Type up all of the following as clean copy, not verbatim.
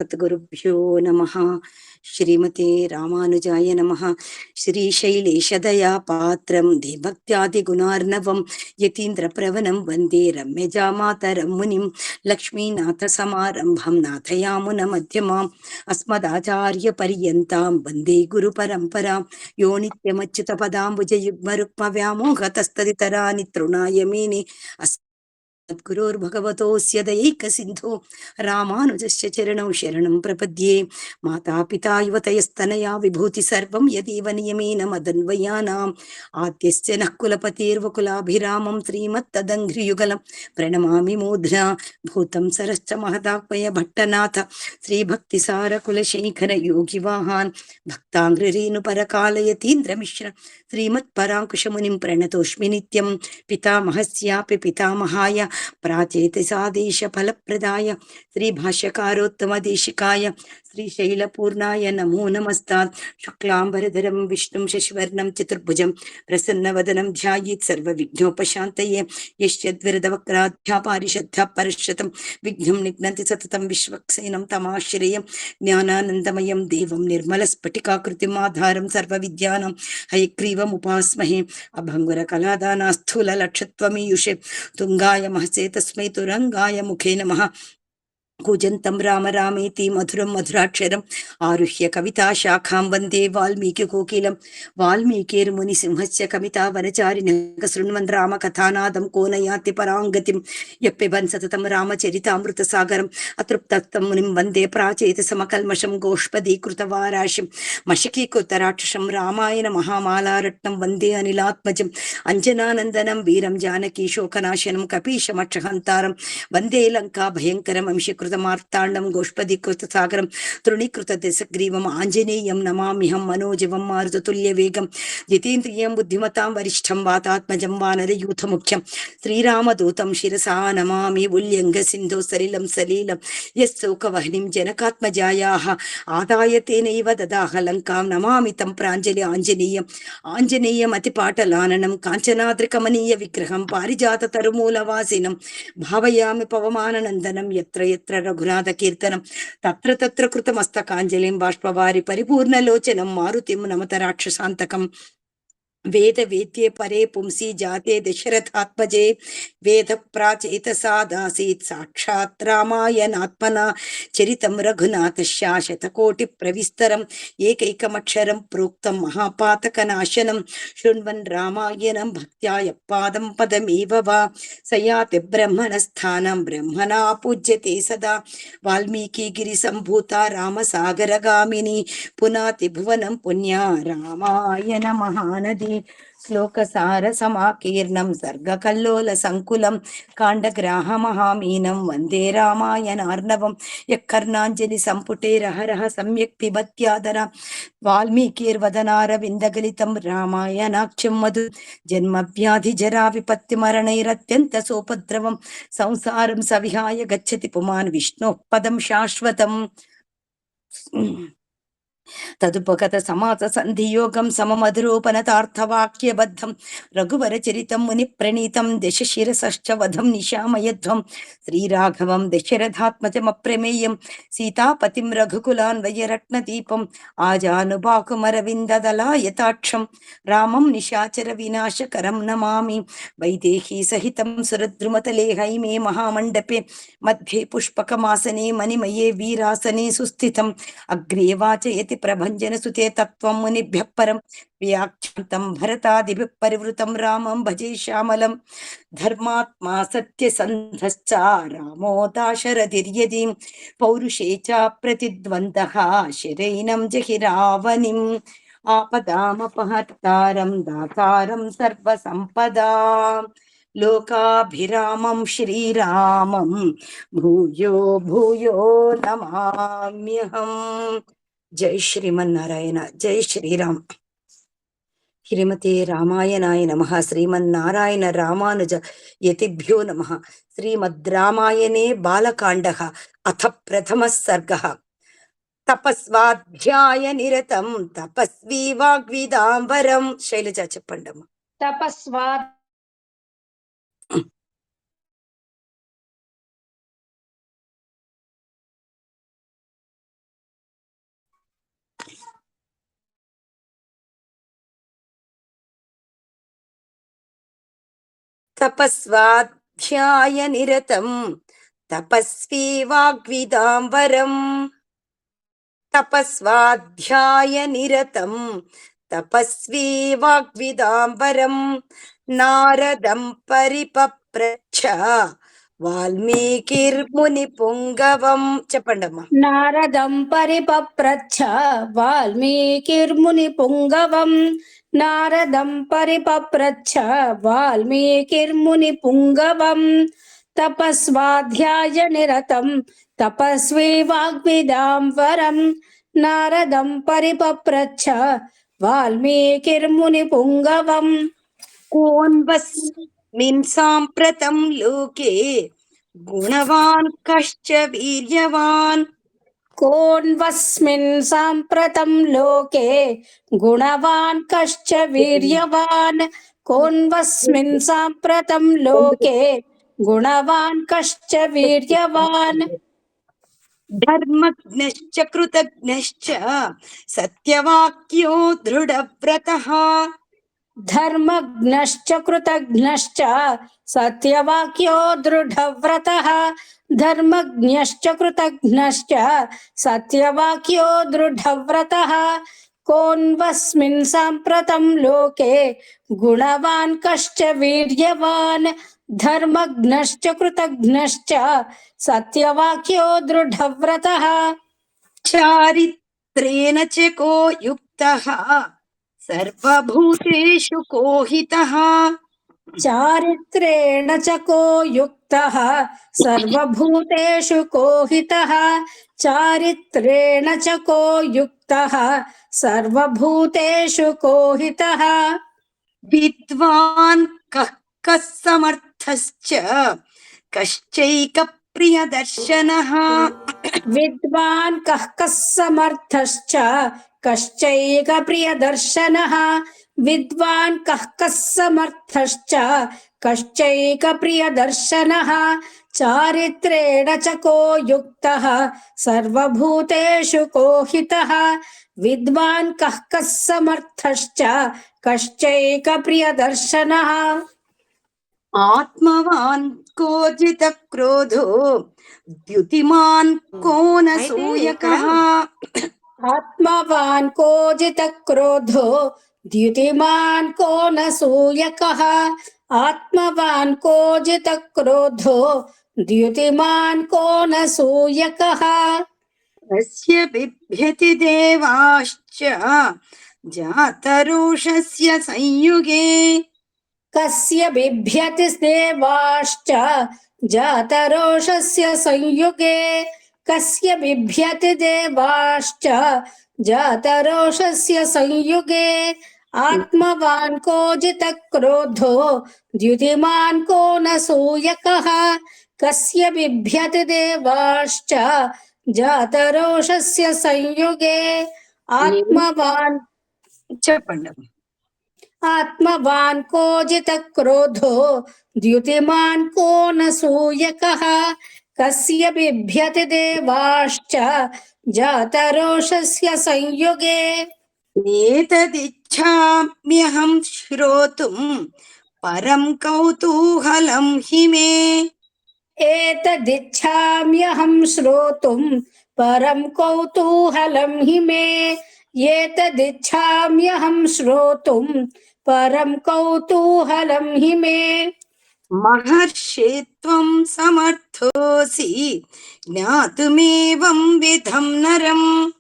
సద్గురుభ్యో నమః. శ్రీమతే రామానుజాయ నమః. శ్రీశైలేశదయా పాత్రం ధీభక్త్యాదిగుణార్ణవం యతీంద్రప్రవణం వందే రమ్యజామాతరం మునిం లక్ష్మీనాథసమారంభం నాథయామున మధ్యమాం అస్మదాచార్యపర్యంతాం వందే గురుపరంపరాం యో నిత్యమచ్యుతపదాంబుజయుగ్మరుక్మవ్యామోహతస్తదితరాని తృణాయ మేనే సద్గురోర్భగవతోస్య దయైకసిन्धो రామానుజస్య చరణౌ శరణం ప్రపద్యే. మాతాపితా యువతయస్తనయా విభూతి సర్వం యదీవ నియమేన మదన్వయానాం ఆద్యస్య నః కులపతేర్వకులాభిరామం శ్రీమత్తదంఘ్రియుగలం ప్రణమామి మూర్ధ్నా భూతం సరశ్చ మహదాత్మయ భట్టనాథ శ్రీభక్తిసార కులశేఖర యోగివాహాన్ భక్తాంగ్రరేణు పరకాలయతీంద్రమిశ్ర శ్రీమత్పరాంకుశమునిం ప్రణతోస్మి నిత్యం. పితామహస్యాపి పితామహాయ ప్రాచేతసాదేశ ఫలప్రదాయ శ్రీభాష్యకారోత్తమ దేశికాయ శ్రీశైలపూర్ణాయ నమో నమస్తాత్. శుక్లాంబరధరం విష్ణుం శశివర్ణం చతుర్భుజం ప్రసన్నవదనం ధ్యాయేత్ సర్వవిఘ్నోపశాంతయే. యస్యద్విరదవక్రాధ్యాపారిషద్ధ్యా పరశతం విఘ్నం నిఘ్నంతి సతతం విశ్వక్సేనం తమాశ్రయం. జ్ఞానానందమయం దేవం నిర్మలస్ఫటికాకృతిం ఆధారం సర్వవిద్యానాం హయగ్రీవముపాస్మహే. అభంగురకలాదానా స్థూలలక్షత్వమీయుషే తుంగాయ మహసే తస్మై తురంగాయ ముఖే నమః. కూజంతం రామ రామేతి మధురం మధురాక్షరం ఆరుహ్య కవితా శాఖాం వందే వాల్మీకి కోకిలం. వాల్మీకిర్ముని సింహస్య కవితా వనచారిణ శృణ్వన్ రామ కథానాదం కోనయాతి పరాంగతిం. యప్పిబన్ సతతం రామచరితామృత సాగరం అతృప్తస్తం మునిం వందే ప్రాచేత సమకల్మషం గోష్పదీకృతవారాశిం మషకీకృత రాక్షసం రామాయణ మహామాలారత్నం వందే అనిలాత్మజం అంజనానందనం వీరం జానకీ శోకనాశనం కపీశమక్షహంతారం వందే లంకా భయంకరం అంశీకృతమార్తాండం గోష్పదీకృత సాగరం తృణీకృత దశగ్రీవం ఆంజనేయం నమామ్యహం మనోజవం మారుతతుల్య వేగం జితేంద్రియం బుద్ధిమతాం వరిష్టం వాతాత్మజం వానరయూథ ముఖ్యం శ్రీరామదూతం శిరసా నమామి ఉల్యంఘ సింధు సలిలం సలీలం యశోకవహ్నిం జనకాత్మజాయాః ఆదాయ తేనైవ దదాహ లంకాం నమామి తం ప్రాంజలి ఆంజనేయం. ఆంజనేయం అతిపాటలాననం కాంచనాద్రికమనీయ విగ్రహం పారిజాత తరుమూలవాసినం భావయామి పవమాననందనం. ఎత్ర ఎత్ర రఘునాథ కీర్తనం తత్ర తత్ర కృతమస్తకాంజలిం బాష్పవారి పరిపూర్ణలోచనం మారుతిం నమత రాక్షసాంతకం. వేద వేద్యే పరే పుంసి జాతే దశరథాత్మజే వేద ప్రాచేతసాదాసీత్ సాక్షాత్ రామాయణాత్మనా చరితం రఘునాథస్య శతకోటి ప్రవిస్తరం ఏకైకమక్షరం ప్రోక్తం మహాపాతకనాశనం. శృణ్వన్ రామాయణం భక్త్యా యఃపాదం పదమేవ వా సయాతి బ్రహ్మణస్థానం బ్రహ్మణా పూజ్యతే సదా. వాల్మీకి గిరి సంభూత రామసాగరగామిని పునాతి భువనం పుణ్యా రామాయణ మహానది. శ్లోకసార సమాకీర్ణం సర్గకల్లోల సంకులం కాండగ్రాహ మహామీనం వందే రామాయణార్ణవం. యఃకర్ణాంజలి సంపుటే రహరహ సమ్యక్ పిబత్యాదర వాల్మీకిర్వదనారవిందగలితం రామాయణాఖ్యం మధు జన్మవ్యాధి జరా విపత్తి మరణైరత్యంత సోపద్రవం సంసారం సవిహాయ గచ్చతి పుమాన్ విష్ణోః పదం శాశ్వతం. తదుపగత సమాస సంధియోగం సమమధురోపనతార్థవాక్యబద్ధం రఘువర చరితం ముని ప్రణీతం దశశిరసశ్చ వధం నిశామయధ్వం. శ్రీరాఘవం దశరథాత్మజమప్రమేయం సీతాపతిం రఘుకులాన్వయరత్నదీపం ఆజానుబాకుమరవిందదలాయతాక్షం రామం నిశాచర వినాశకరం నమామి. వైదేహీ సహితం సురద్రుమతలే హైమే మహామండపే మధ్యే పుష్పకమాసనే మణిమయే వీరాసనే సుస్థితం అగ్రే వాచయతి ప్రభంజన సుతే తత్వం మునిభ్యః పరం వ్యాఖ్యాంతం భరతాదిభిః పరివృతం రామం భజే శ్యామలం. ధర్మాత్మా సత్యసంధశ్చ రామో దాశరథిర్యదీం పౌరుషే చ ప్రతిద్వంద్వః శరైనం జహి రావణిం ఆపదామపహర్తారం దాతారం సర్వసంపదాం లోకాభిరామం శ్రీరామం భూయో భూయో నమామ్యహం. జై శ్రీమన్నారాయణ. జై శ్రీరామ్. శ్రీమతే రామాయణాయ నమః. శ్రీమన్నారాయణ రామానుజ యతిభ్యో నమః. శ్రీమద్ రామాయణే బాలకాండః అథ ప్రథమః సర్గః. తపస్వాధ్యాయ నిరతం తపస్వీ వాగ్విదాంబరం. శైలజ చెప్పండమ్మా. తపస్వా తపస్వాధ్యాయ నిరతం తపస్వీ వాగ్విదాంబరం. తపస్వాధ్యాయ నిరతం తపస్వీ వాగ్విదాంబరం. నారదం పరిపప్రచ్ఛ వాల్మీకిర్ముని పుంగవం. చెప్పండమ్మా. నారదం పరిపప్రచ్ఛ వాల్మీకిర్ముని పుంగవం. నారదం పరిపప్రచ్ఛ వాల్మీకిర్ముని పుంగవం. తపస్వాధ్యాయ నిరతం తపస్వీ వాగ్విదాంబరం. నారదం పరిపప్రచ్ఛ వాల్మీకిర్ముని పుంగవం. కోన్వస్మిన్ సాంప్రతం లోకే గుణవాన్ కశ్చ వీర్యవాన్. కోన్వస్మిన్ సాంప్రతం లోకే గుణవాన్ కశ్చ వీర్యవాన్. కోన్వస్మిన్ సాంప్రతం లోకే గుణవాన్ కశ్చ వీర్యవాన్. ధర్మజ్ఞశ్చ కృతజ్ఞశ్చ సత్యవాక్యో దృఢవ్రతః. ధర్మజ్ఞశ్చ కృతజ్ఞశ్చ సత్యవాక్యో దృఢవ్రతః. ధర్మజ్ఞశ్చ కృతజ్ఞశ్చ సత్యవాక్యో దృఢవ్రతః. కోన్వస్మిన్ సాంప్రతం లోకే గుణవాన్ కశ్చ వీర్యవాన్. ధర్మజ్ఞశ్చ కృతజ్ఞశ్చ సత్యవాక్యో దృఢవ్రతః. చారిత్రేణ చ కో యుక్తః సర్వభూతేషు కోహితః. చారిత్రేణ చ కో యుక్తః సర్వభూతేషు కోహితః. చారిత్రేణ చ కో యుక్తః సర్వభూతేషు కోహితః. విద్వాన్ కః సమర్థశ్చ కశ్చైక ప్రియదర్శనః. విద్వాన్ కః సమర్థశ్చ కశ్చైక ప్రియదర్శనః. విద్వాన్ కః సమర్థశ్చ కశ్చైక ప్రియదర్శనః. చారిత్రేణ చ కో యుక్తః సర్వభూతేషు కోహితః. విద్వాన్ కః సమర్థశ్చ కశ్చైక ప్రియదర్శనః. ఆత్మవాన్ కోజిత క్రోధో ద్యుతిమాన్ కోనసూయకః. ఆత్మవాన్ కోజిత క్రోధో ద్యుతిమాన్ కోనసూయకః. ఆత్మవాన్ కోజిత క్రోధో ద్యుతిమాన్ కోనసూయకః. తస్య బిభ్యతి దేవాశ్చ జాతరోషస్య సంయుగే. కస్య బిభ్యతి దేవాశ్చ జాతరోషస్య సంయుగే. కస్య బిభ్యతి దేవాశ్చ జాతరోషస్య సంయుగే. ఆత్మవాన్ కోజిత క్రోధో ద్యుతిమాన్ కోనసూయకః. కస్య బిభ్యతి దేవాశ్చ జాతరోషస్య సంయుగే. ఆత్మవాన్ చెప్పండి. ఆత్మవాన్ కోజిత క్రోధో ద్యుతిమాన్ కోనసూయకః. కస్య బిభ్యతి దేవాశ్చ జాతరోషస్య సంయుగే. ఏతదిచ్ఛామ్యహం శ్రోతుం పరం కౌతూహలం హి మే. ఏతదిచ్ఛామ్యహం శ్రోతుం పరం కౌతూహలం హి మే. ఏతదిచ్ఛామ్యహం శ్రోతుం పరం కౌతూహలం హి మే. మహర్షే త్వం సమర్థోసి జ్ఞాతుమేవం విధం నరం.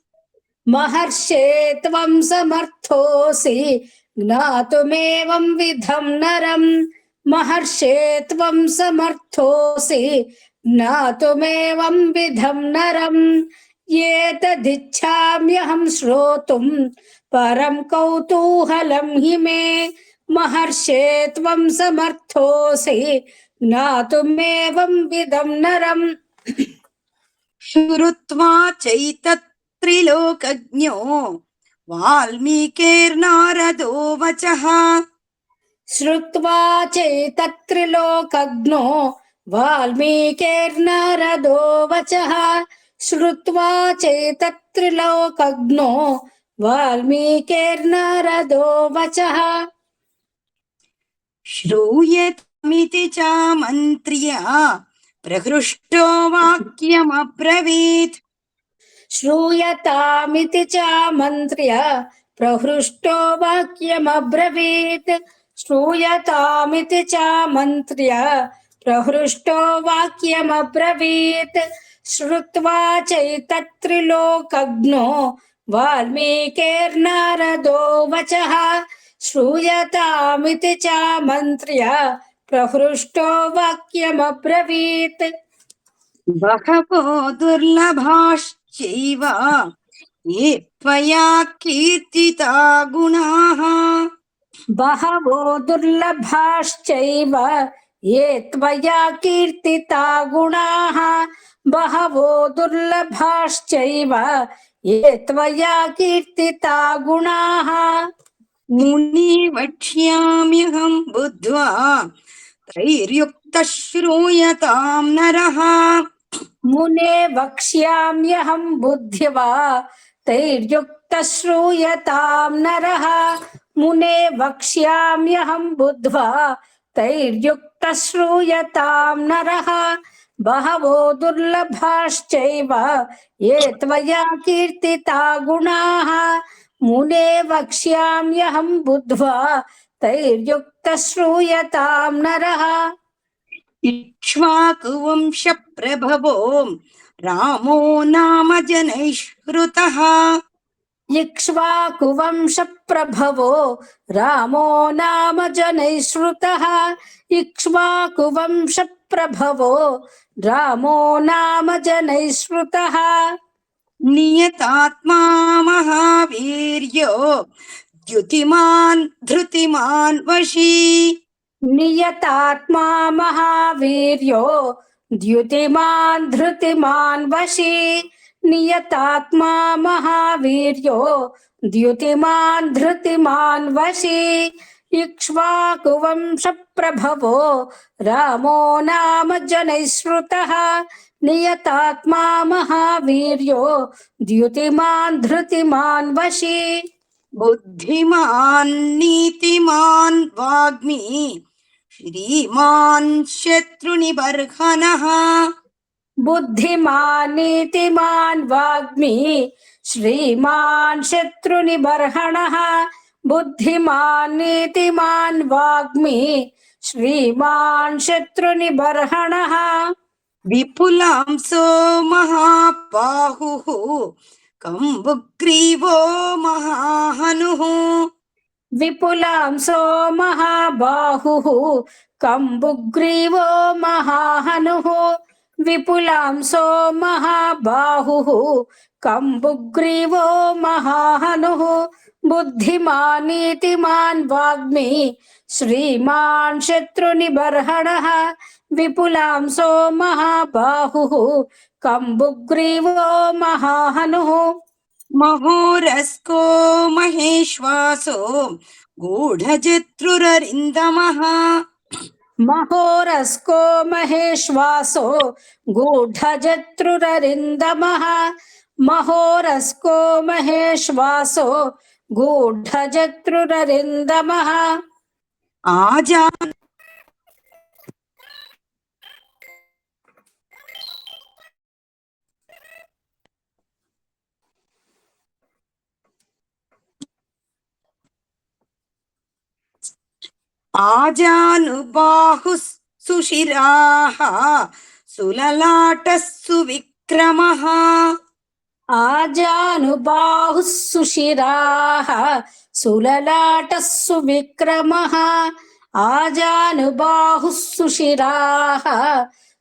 మహర్షే త్వం సమర్థోసి జ్ఞాతుమేవం విధం నరం. మహర్షే త్వం సమర్థోసి జ్ఞాతుమేవం విధం నరం. ఏతదిచ్ఛామ్యహం శ్రోతుం పరం కౌతూహలం హి మే. మహర్షే త్వం సమర్థోసి జ్ఞాతుమేవం విధం నరం. శ్రుత్వా చైతత్త్రిలోకజ్ఞో వాల్మీకిర్నారదో వచః. శ్రుత్వా చైతత్త్రిలోకజ్ఞో వాల్మీకిర్నారదో వచః. శ్రుత్వా చైతత్త్రిలోకజ్ఞో వాల్మీకిర్నారదో వచః. శ్రూయతే मिति चामन्त्र्य प्रहृष्टो वाक्यमब्रवीत् श्रूयतामिति चामन्त्र्य प्रहृष्टो वाक्यमब्रवीत् श्रूयतामिति चामन्त्र्य प्रहृष्टो वाक्यमब्रवीत् श्रुत्वा चैतत्रिलोकज्ञो वाल्मीकिर्नारदो वचः श्रूयतामिति चामन्त्र्य प्रहृष्टो वाक्यमब्रवीत् बहवो दुर्लभाश्चैव ये त्वया कीर्तिता गुणाः बहवो दुर्लभाश्चैव ये त्वया कीर्तिता गुणाः बहवो दुर्लभाश्चैव ये त्वया कीर्तिता गुणाः मुनि वक्ष्याम्यहं बुद्ध्वा त्रैर्युक्तः श्रूयतां नरः मुने वक्ष्याम्यहं बुद्ध्वा तैर्युक्तः श्रूयतां नरः मुने वक्ष्याम्यहं बुद्ध्वा तैर्युक्तः श्रूयतां नरः बहवो दुर्लभाश्चैव ये त्वया कीर्तिता गुणाः मुने वक्ष्याम्यहं बुद्ध्वा तैर्युक्तः श्रूयतां नरः इक्ष्वाकुवंशप्रभवो रामो नाम जनैः श्रुतः इक्ष्वाकुवंशप्रभवो रामो नाम जनैः श्रुतः इक्ष्वाकुवंशप्रभवो रामो नाम जनैः श्रुतः नियतात्मा महावीर्यो द्युतिमान् धृतिमान् वशी नियतात्मा महावीर्यो द्युतिमान् धृतिमान् वशी नियतात्मा महावीर्यो द्युतिमान् धृतिमान् वशी इक्ष्वाकुवंशप्रभवो रामो नाम जनैः श्रुतः नियतात्मा महावीर्यो द्युतिमान् धृतिमान् वशी बुद्धिमान् नीतिमान् वाग्मी श्रीमान् शत्रुनिबर्हणः बुद्धिमान् नीतिमान् वाग्मी श्रीमान् शत्रुनिबर्हणः बुद्धिमान् नीतिमान् वाग्मी श्रीमान् शत्रुनिबर्हणः विपुलांसो महाबाहुः कम्बुग्रीवो महाहनुः विपुलांसो महाबाहुः कम्बुग्रीवो महाहनुः विपुलांसो महाबाहुः कम्बुग्रीवो महाहनुः बुद्धिमान् नीतिमान् वाग्मी श्रीमान् शत्रुनिबर्हणः विपुलांसो महाबाहुः कम्बुग्रीवो महाहनुः महोरस्को महेश्वासो गूढजत्रुररिन्दमः महोरस्को महेश्वासो गूढजत्रुररिन्दमः महोरस्को महेश्वासो गूढजत्रुररिन्दमः आजान् आजानुबाहुः सुशिराः सुललाटः सुविक्रमः आजानुबाहुः सुशिराः सुललाटः सुविक्रमः आजानुबाहुः सुशिराः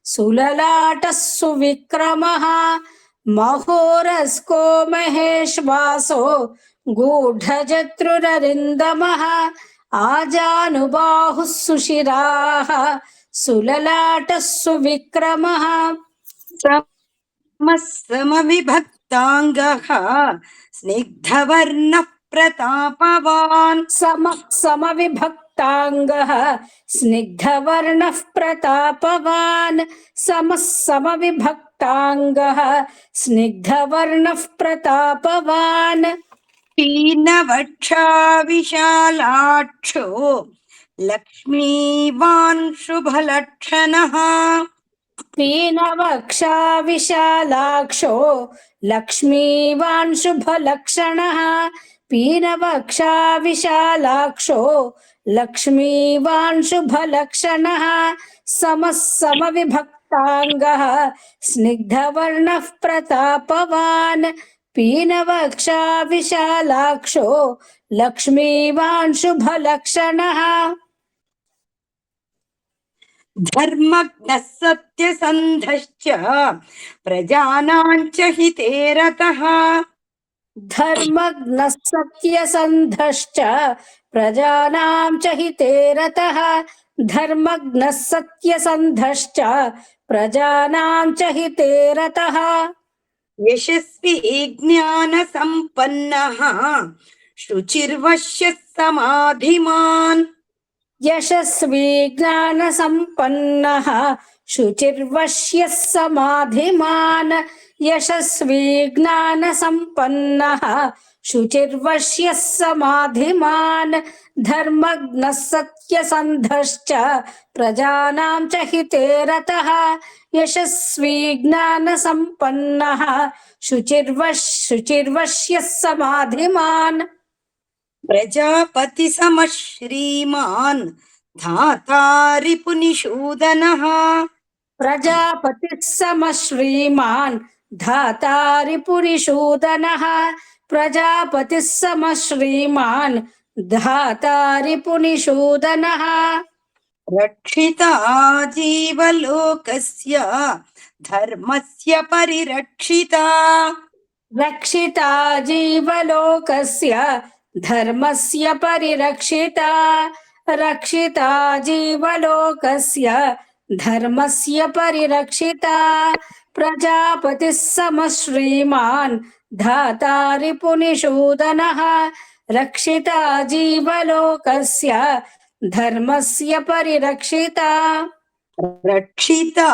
सुललाटः सुविक्रमः महोरस्को महेश्वासो गूढजत्रुररिन्दमः आजानुबाहुः सुशिराः सुललाटः सुविक्रमः समविभक्ताङ्गः स्निग्धवर्णः प्रतापवान् समविभक्ताङ्गः स्निग्धवर्णः प्रतापवान् समविभक्ताङ्गः स्निग्धवर्णः प्रतापवान् पीनवक्षा विशालाक्षो లక్ష్మీవాన్ శుభలక్షణః పీనవక్షా విశాలాక్షో లక్ష్మీవాన్ శుభలక్షణః పీనవక్షా విశాలాక్షో లక్ష్మీవాన్ శుభలక్షణః సమः సమవిభక్తాంగః స్నిగ్ధవర్ణః ప్రతాపవాన్ పీనవక్షా విశాలాక్షో లక్ష్మీవాన్ శుభలక్షణః ధర్మజ్ఞः సత్యసంధశ్చ ప్రజానాంచ హితే రతః धर्मज्ञः सत्यसन्धश्च प्रजानां च हिते रतः धर्मज्ञः सत्यसन्धश्च प्रजानां च हिते रतः యశస్వి జ్ఞానసంపన్నః శుచిర్వశ్యः సమాధిమాన్ यशस्वी ज्ञानसम्पन्नः शुचिर्वश्यः समाधिमान् यशस्वी ज्ञानसम्पन्नः शुचिर्वश्यः समाधिमान् धर्मज्ञः सत्यसन्धश्च प्रजानां च हिते रतः यशस्वी ज्ञानसम्पन्नः शुचिर्वश्यः समाधिमान् ప్రజాపతి సమశ్రీమాన్ ధాతారిపునిషూదనః प्रजापतिः समः श्रीमान् धातारिपुरिषूदनः प्रजापतिः समः श्रीमान् धातारिपुनिषूदनः రక్షితా జీవలోకస్య ధర్మస్య పరిరక్షితా रक्षिता जीवलोकस्य धर्मस्य परिरक्षिता रक्षिता जीवलोकस्य धर्मस्य परिरक्षिता प्रजापतिः समः श्रीमान् धातारिपुनिषूदनः रक्षिता जीवलोकस्य धर्मस्य परिरक्षिता రక్షితా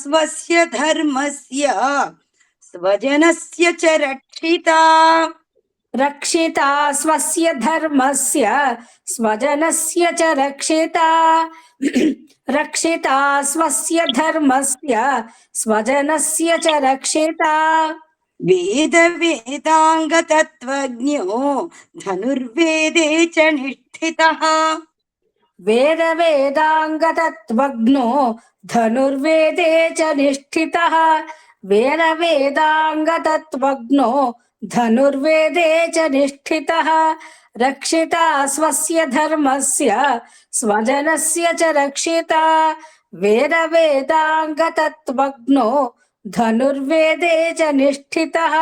స్వస్య ధర్మస్య స్వజనస్య చ రక్షితా रक्षिता स्वस्य धर्मस्य स्वजनस्य च रक्षिता रक्षिता स्वस्य धर्मस्य स्वजनस्य च रक्षिता వేద వేదాంగ తత్వజ్ఞో ధనుర్వేదే చ నిష్ఠితః वेद वेदाङ्गतत्त्वज्ञो धनुर्वेदे च निष्ठितः वेद वेदाङ्गतत्त्वज्ञो धनुर्वेदे च निष्ठितः रक्षिता स्वस्य धर्मस्य स्वजनस्य च रक्षिता वेद वेदाङ्गतत्त्वज्ञो धनुर्वेदे च निष्ठितः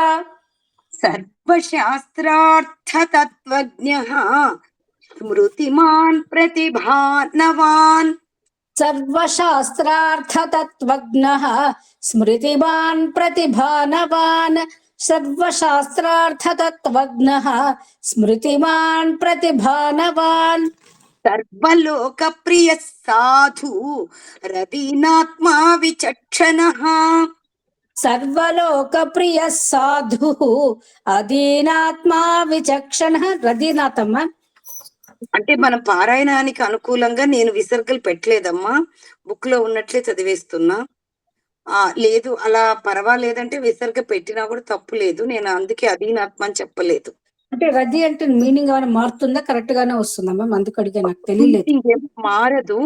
సర్వశాస్త్రార్థతత్వజ్ఞః స్మృతిమాన్ ప్రతిభానవాన్ सर्वशास्त्रार्थतत्त्वज्ञः स्मृतिमान् प्रतिभानवान् सर्वशास्त्रार्थतत्त्वज्ञः स्मृतिमान् प्रतिभानवान् సర్వలోకప్రియ సాధు రదీనాత్మా విచక్షణః सर्वलोकप्रियः साधुः अदीनात्मा विचक्षणः रदीनाथम्मा అంటే మనం పారాయణానికి అనుకూలంగా నేను విసర్గలు పెట్టలేదమ్మా, బుక్ లో ఉన్నట్లే చదివేస్తున్నా. లేదు అలా పర్వాలేదంటే విసర్గ పెట్టినా కూడా తప్పు లేదు, నేను అందుకే అధీనాత్మ అని చెప్పలేదు. అంటే రది అంటే మీనింగ్ ఏమైనా మారుతుందా, కరెక్ట్ గానే వస్తుందమ్మా? అందుకు అడిగా, నాకు తెలియలేదు. ఇంకేం మారదు.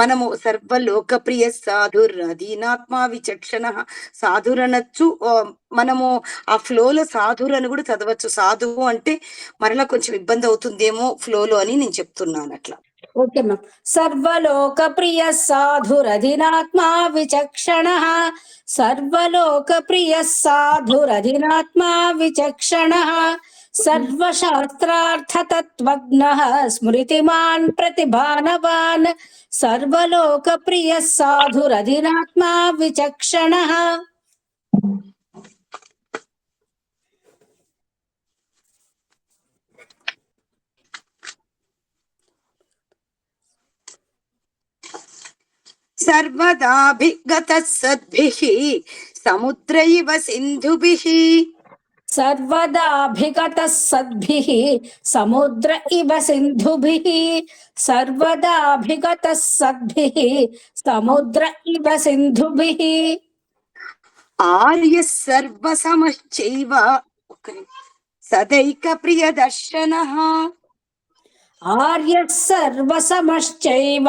మనము సర్వలోకప్రియ సాధుర్ అధీనాత్మ విచక్షణ సాధురనొచ్చు. మనము ఆ ఫ్లోలో సాధురని కూడా చదవచ్చు. సాధువు అంటే మరలా కొంచెం ఇబ్బంది అవుతుందేమో ఫ్లోలో అని నేను చెప్తున్నాను అట్లా. Okay ma'am. సర్వలోకప్రియ సాధురధినాత్మా విచక్షణః సర్వలోకప్రియ సాధురధినాత్మా విచక్షణః సర్వశాస్త్రార్థతత్వజ్ఞః స్మృతిమాన్ ప్రతిభానవాన్ సర్వలోకప్రియ సాధురధినాత్మా విచక్షణః. సర్వదాభిగత సద్భిః సముద్రైవ సింధుభిః सर्वदाभिगतः सद्भिः समुद्र इव सिन्धुभिः सर्वदाभिगतः सद्भिः समुद्र इव सिन्धुभिः ఆర్య సర్వసమశ్చైవ సదైక ప్రియదర్శనః आर्यः सर्वसमश्चैव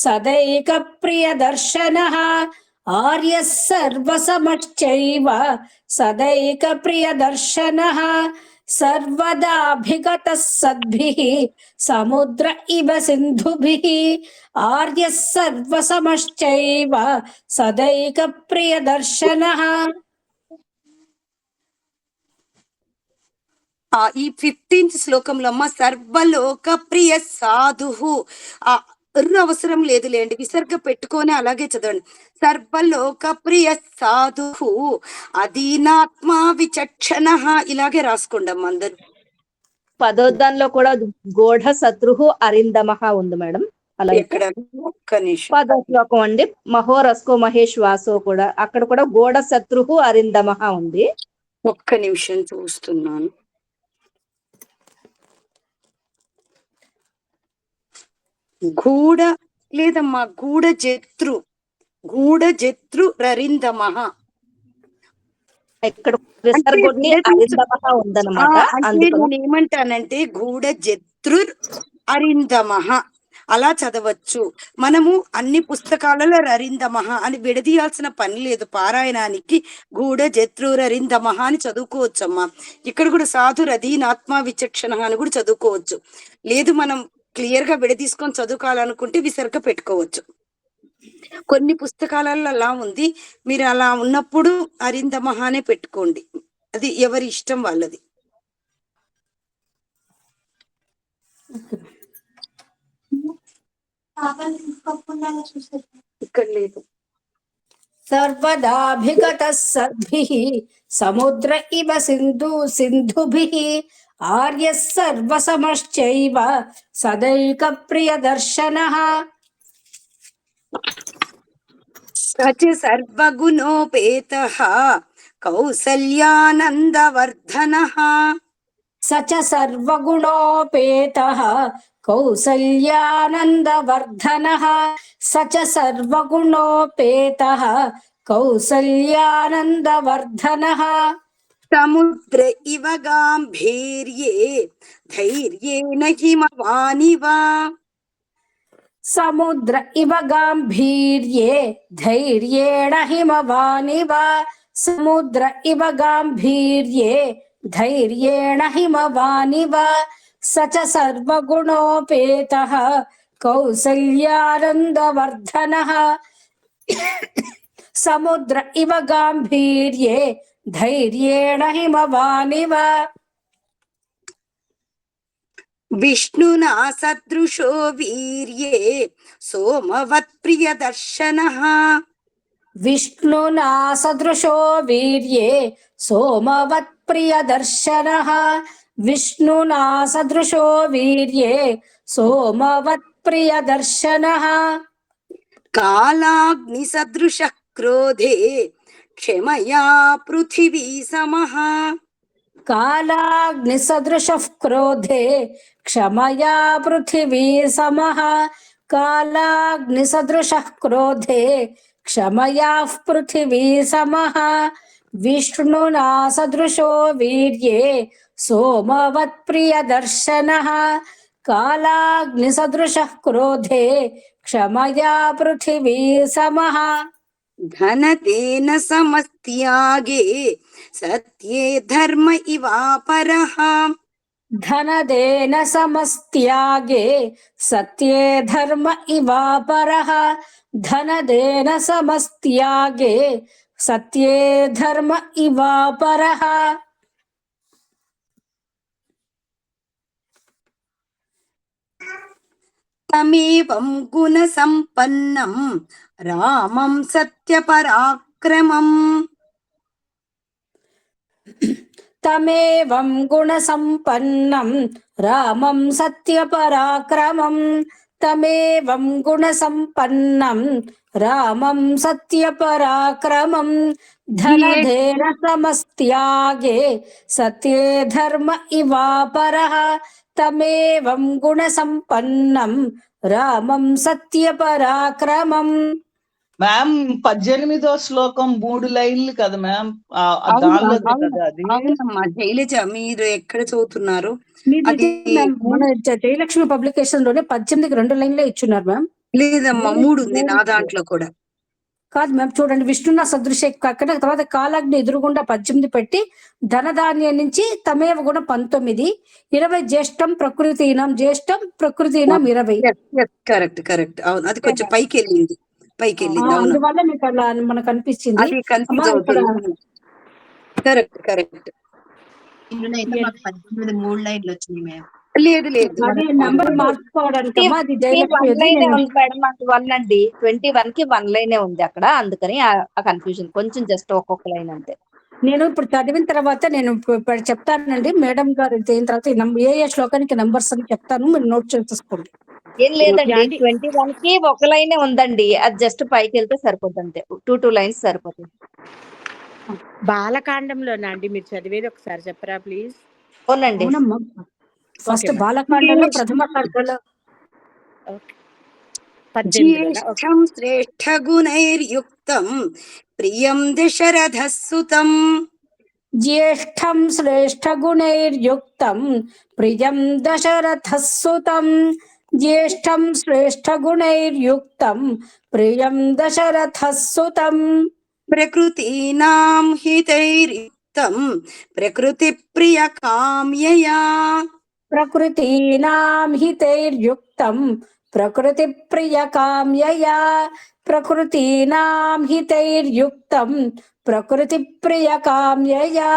सदैकप्रियदर्शनः आर्यः सर्वसमश्चैव सदैकप्रियदर्शनः सर्वदाभिगतः सद्भिः समुद्र इव सिन्धुभिः आर्यः सर्वसमश्चैव सदैकप्रियदर्शनः ఈ 15th శ్లోకంలో అమ్మ సర్వలోక ప్రియ సాధు ఆ అవసరం లేదులేండి, విసర్గ పెట్టుకొని అలాగే చదవండి. సర్వలోక ప్రియ సాధు అధీనాత్మ విచక్షణ, ఇలాగే రాసుకోండి అమ్మ అందరు. పదోద్దంలో కూడా గోఢ శత్రుహు అరిందమః ఉంది మేడం. అలాగే ఎక్కడ ఒక్క నిమిషం, పదో శ్లోకం అండి, మహోరస్కో మహేష్ వాసో కూడా అక్కడ కూడా గోఢ శత్రుహు అరిందమః ఉంది. ఒక్క నిమిషం చూస్తున్నాను. గూఢ లేదమ్మా, గూఢ జత్రు రరిందమః. ఇక్కడ విసర్గొని అరిందమః ఉందన్నమాట. అంటే నేను ఏమంటానంటే గూఢ జత్రు అరిందమః అలా చదవచ్చు. మనము అన్ని పుస్తకాలలో రరిందమః అని విడదీయాల్సిన పని లేదు. పారాయణానికి గూఢ జత్రురరిందమః అని చదువుకోవచ్చమ్మా. ఇక్కడ కూడా సాధు రధీనాత్మ విచక్షణ అని కూడా చదువుకోవచ్చు. లేదు మనం క్లియర్ గా విడదీసుకొని చదువుకోవాలనుకుంటే విసర్గ పెట్టుకోవచ్చు. కొన్ని పుస్తకాలలో అలా ఉంది, మీరు అలా ఉన్నప్పుడు అరిందమః అనే పెట్టుకోండి. అది ఎవరి ఇష్టం వాళ్ళది. ఇక్కడ లేదు. सर्वदाभिगतः सद्भिः समुद्र इव सिन्धुभिः आर्यः सर्वसमश्चैव सदैकप्रियदर्शनः సచ సర్వగుణోపేతః కౌసల్యానందవర్ధనః स च सर्वगुणोपेतः कौसल्यानन्दवर्धनः स च सर्वगुणोपेतः कौसल्यानन्दवर्धनः సముద్ర ఇవ గాంభీర్యే ధైర్యేణ హిమవానివ समुद्र इव गाम्भीर्ये धैर्येण हिमवानिव समुद्र इव गाम्भीर्ये धैर्येण हिमवानिव स च सर्वगुणोपेतः कौसल्यानन्दवर्धनः समुद्र इव गाम्भीर्ये धैर्येण हिमवानिव విష్ణునా సదృశో వీర్యే సోమవత్ ప్రియదర్శనః विष्णुना सदृशो वीर्ये सोमवत्प्रियदर्शनः विष्णुना सदृशो वीर्ये सोमवत्प्रियदर्शनः కాలాగ్ని సదృశ క్రోధే క్షమయా పృథివీ సమః कालाग्निसदृशः क्रोधे क्षमया पृथिवी समः कालाग्निसदृशः क्रोधे क्षमयाः पृथिवी समः विष्णुना सदृशो वीर्ये सोमवत्प्रियदर्शनः कालाग्निसदृशः क्रोधे क्षमया पृथिवी समः ధనతేన సమస్త్యాగే సత్యే ధర్మ ఇవాపరః धनदेन समस्त्यागे सत्ये धर्म इवापरः धनदेन समस्त्यागे सत्ये धर्म इवापरः తమేవం గుణ సంపన్నం రామం సత్యపరాక్రమం तमेवं गुणसम्पन्नं रामं सत्यपराक्रमं तमेवं गुणसम्पन्नं रामं सत्यपराक्रमं ధనధేన సమస్త్యాగే సత్యే ధర్మ ఇవాపరః తమేవం గుణ సంపన్నం రామం సత్య పరాక్రమం. మ్యామ్ 18వ శ్లోకం 3 లైన్లు కదా మ్యామ్, దానిలో కదా అది. అవునమ్మా శైలజ, మీరు ఎక్కడ చదువుతున్నారు? మీది మన జయలక్ష్మి పబ్లికేషన్ లోనే 18కి 2 లైన్లే ఇచ్చున్నారు మ్యామ్. లేదమ్మా 3 ఉంది నా దాంట్లో కూడా. కాదు మ్యామ్, చూడండి, విష్ణున్న సదృశ కన్నా తర్వాత కాలాగ్ని ఎదురుగుండా 18 పెట్టి ధనధాన్యం నుంచి తమేవ గుణ 19, 20 జ్యేష్టం ప్రకృతినం, జ్యేష్టం ప్రకృతినం 20. కరెక్ట్ కరెక్ట్, అవును, అది కొంచెం పైకి వెళ్ళింది అవును, అందువల్ల మీకు అలా మనకు అనిపించింది. అది కన్ఫ్యూజ్ అవుతుంది. Correct correct. 3 లైన్లు వచ్చినాయి మ్యామ్. లేదు లేదు, అది నంబర్ మార్చుకోవడానికి అది జయలక్ష్మి 1 అండి, 21 కి 1 లైనే ఉంది అక్కడ, అందుకని ఆ కన్ఫ్యూజన్ కొంచెం, జస్ట్ ఒక్కొక్క లైన్ అంతే. నేను ఇప్పుడు చదివిన తర్వాత నేను ఇప్పుడు చెప్తానండి మేడం గారు, అయిన తర్వాత ఏ శ్లోకానికి నంబర్స్ అని చెప్తాను, మీరు నోట్ చేసుకోండి. ఏం లేదండి, 21 కి 1 లైనే ఉందండి, అది జస్ట్ పైకి వెళ్తే సరిపోతుంది అంతే, 2 లైన్స్ సరిపోతుంది. బాలకాండంలోనా అండి మీరు చదివేది, ఒకసారి చెప్పరా ప్లీజ్? అవునండి, ఫస్ట్ బాలకాండంలో ప్రథమ సర్గలో జ్యేష్ఠం శ్రేష్ఠ గుణైర్యుక్తం ప్రియం దశరథసుతం. జ్యేష్ఠం శ్రేష్ఠ గుణైర్యుక్తం ప్రియం దశరథసుతం. జ్యేష్ఠం శ్రేష్ఠ గుణైర్యుక్తం ప్రియం దశరథసుతం. ప్రకృతీనాం హితైర్యుక్తం ప్రకృతి ప్రియ కామ్యయా. ప్రకృతీనాం హితైర్యుక్తం ప్రకృతి ప్రియ కామ్యయా. ప్రకృతీనాం హితైర్యుక్తం ప్రకృతి ప్రియ కామ్యయా.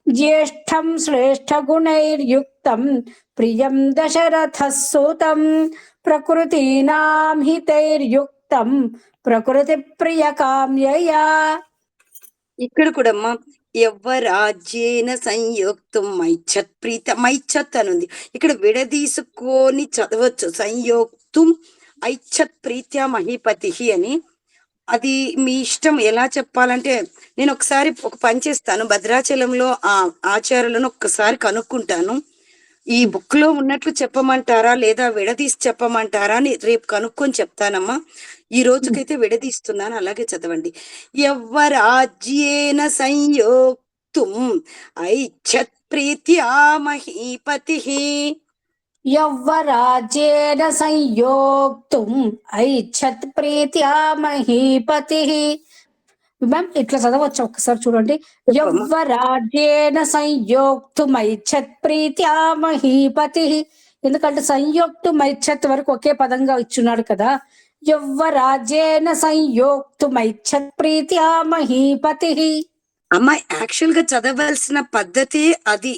జ్యేష్ఠం శ్రేష్ఠ గుణైర్యుక్తం ప్రియం దశరథసుతం. ప్రకృతీనాం హితైర్యుక్తం ప్రకృతి ప్రియ కామ్యయా. ఇక్కడ కూడా అమ్మా యవ్వరాజ్యేన సంయోక్తం మైచ్చత్ ప్రీత, మైచ్చత్ అనుంది, ఇక్కడ విడదీసుకొని చదవచ్చు. సంయోక్తం ఐచ్చత్ ప్రీత్యా మహీపతి అని. అది మీ ఇష్టం ఎలా చెప్పాలంటే, నేను ఒకసారి ఒక పని చేస్తాను, భద్రాచలంలో ఆ ఆచారాలను ఒక్కసారి కనుక్కుంటాను. ఈ బుక్ లో ఉన్నట్లు చెప్పమంటారా లేదా విడదీసి చెప్పమంటారా అని రేపు కనుక్కొని చెప్తానమ్మా. ఈ రోజుకైతే విడదీస్తున్నాను, అలాగే చదవండి. యవ్వరాజ్యేన సంయోక్తుం ఐచ్ఛత్ ప్రీత్యా మహీపతి. యవ్వరాజ్యేన సంయోక్తుం ఐచ్ఛత్ ప్రీత్యా మహీపతి. మ్యామ్ ఇట్లా చదవచ్చు, ఒక్కసారి చూడండి. యవ్వరాజ్యేన సంయోక్తుం ఐచ్ఛత్ ప్రీత్యా మహీపతి. ఎందుకంటే సంయోక్తుం ఐచ్ఛత్ వరకు ఒకే పదంగా ఇచ్చున్నాడు కదా. యవ్వరాజ్యేన సంయోక్తుం ఐచ్ఛత్ ప్రీత్యా మహీపతి. అమ్మాయి యాక్చువల్ గా చదవాల్సిన పద్ధతి అది,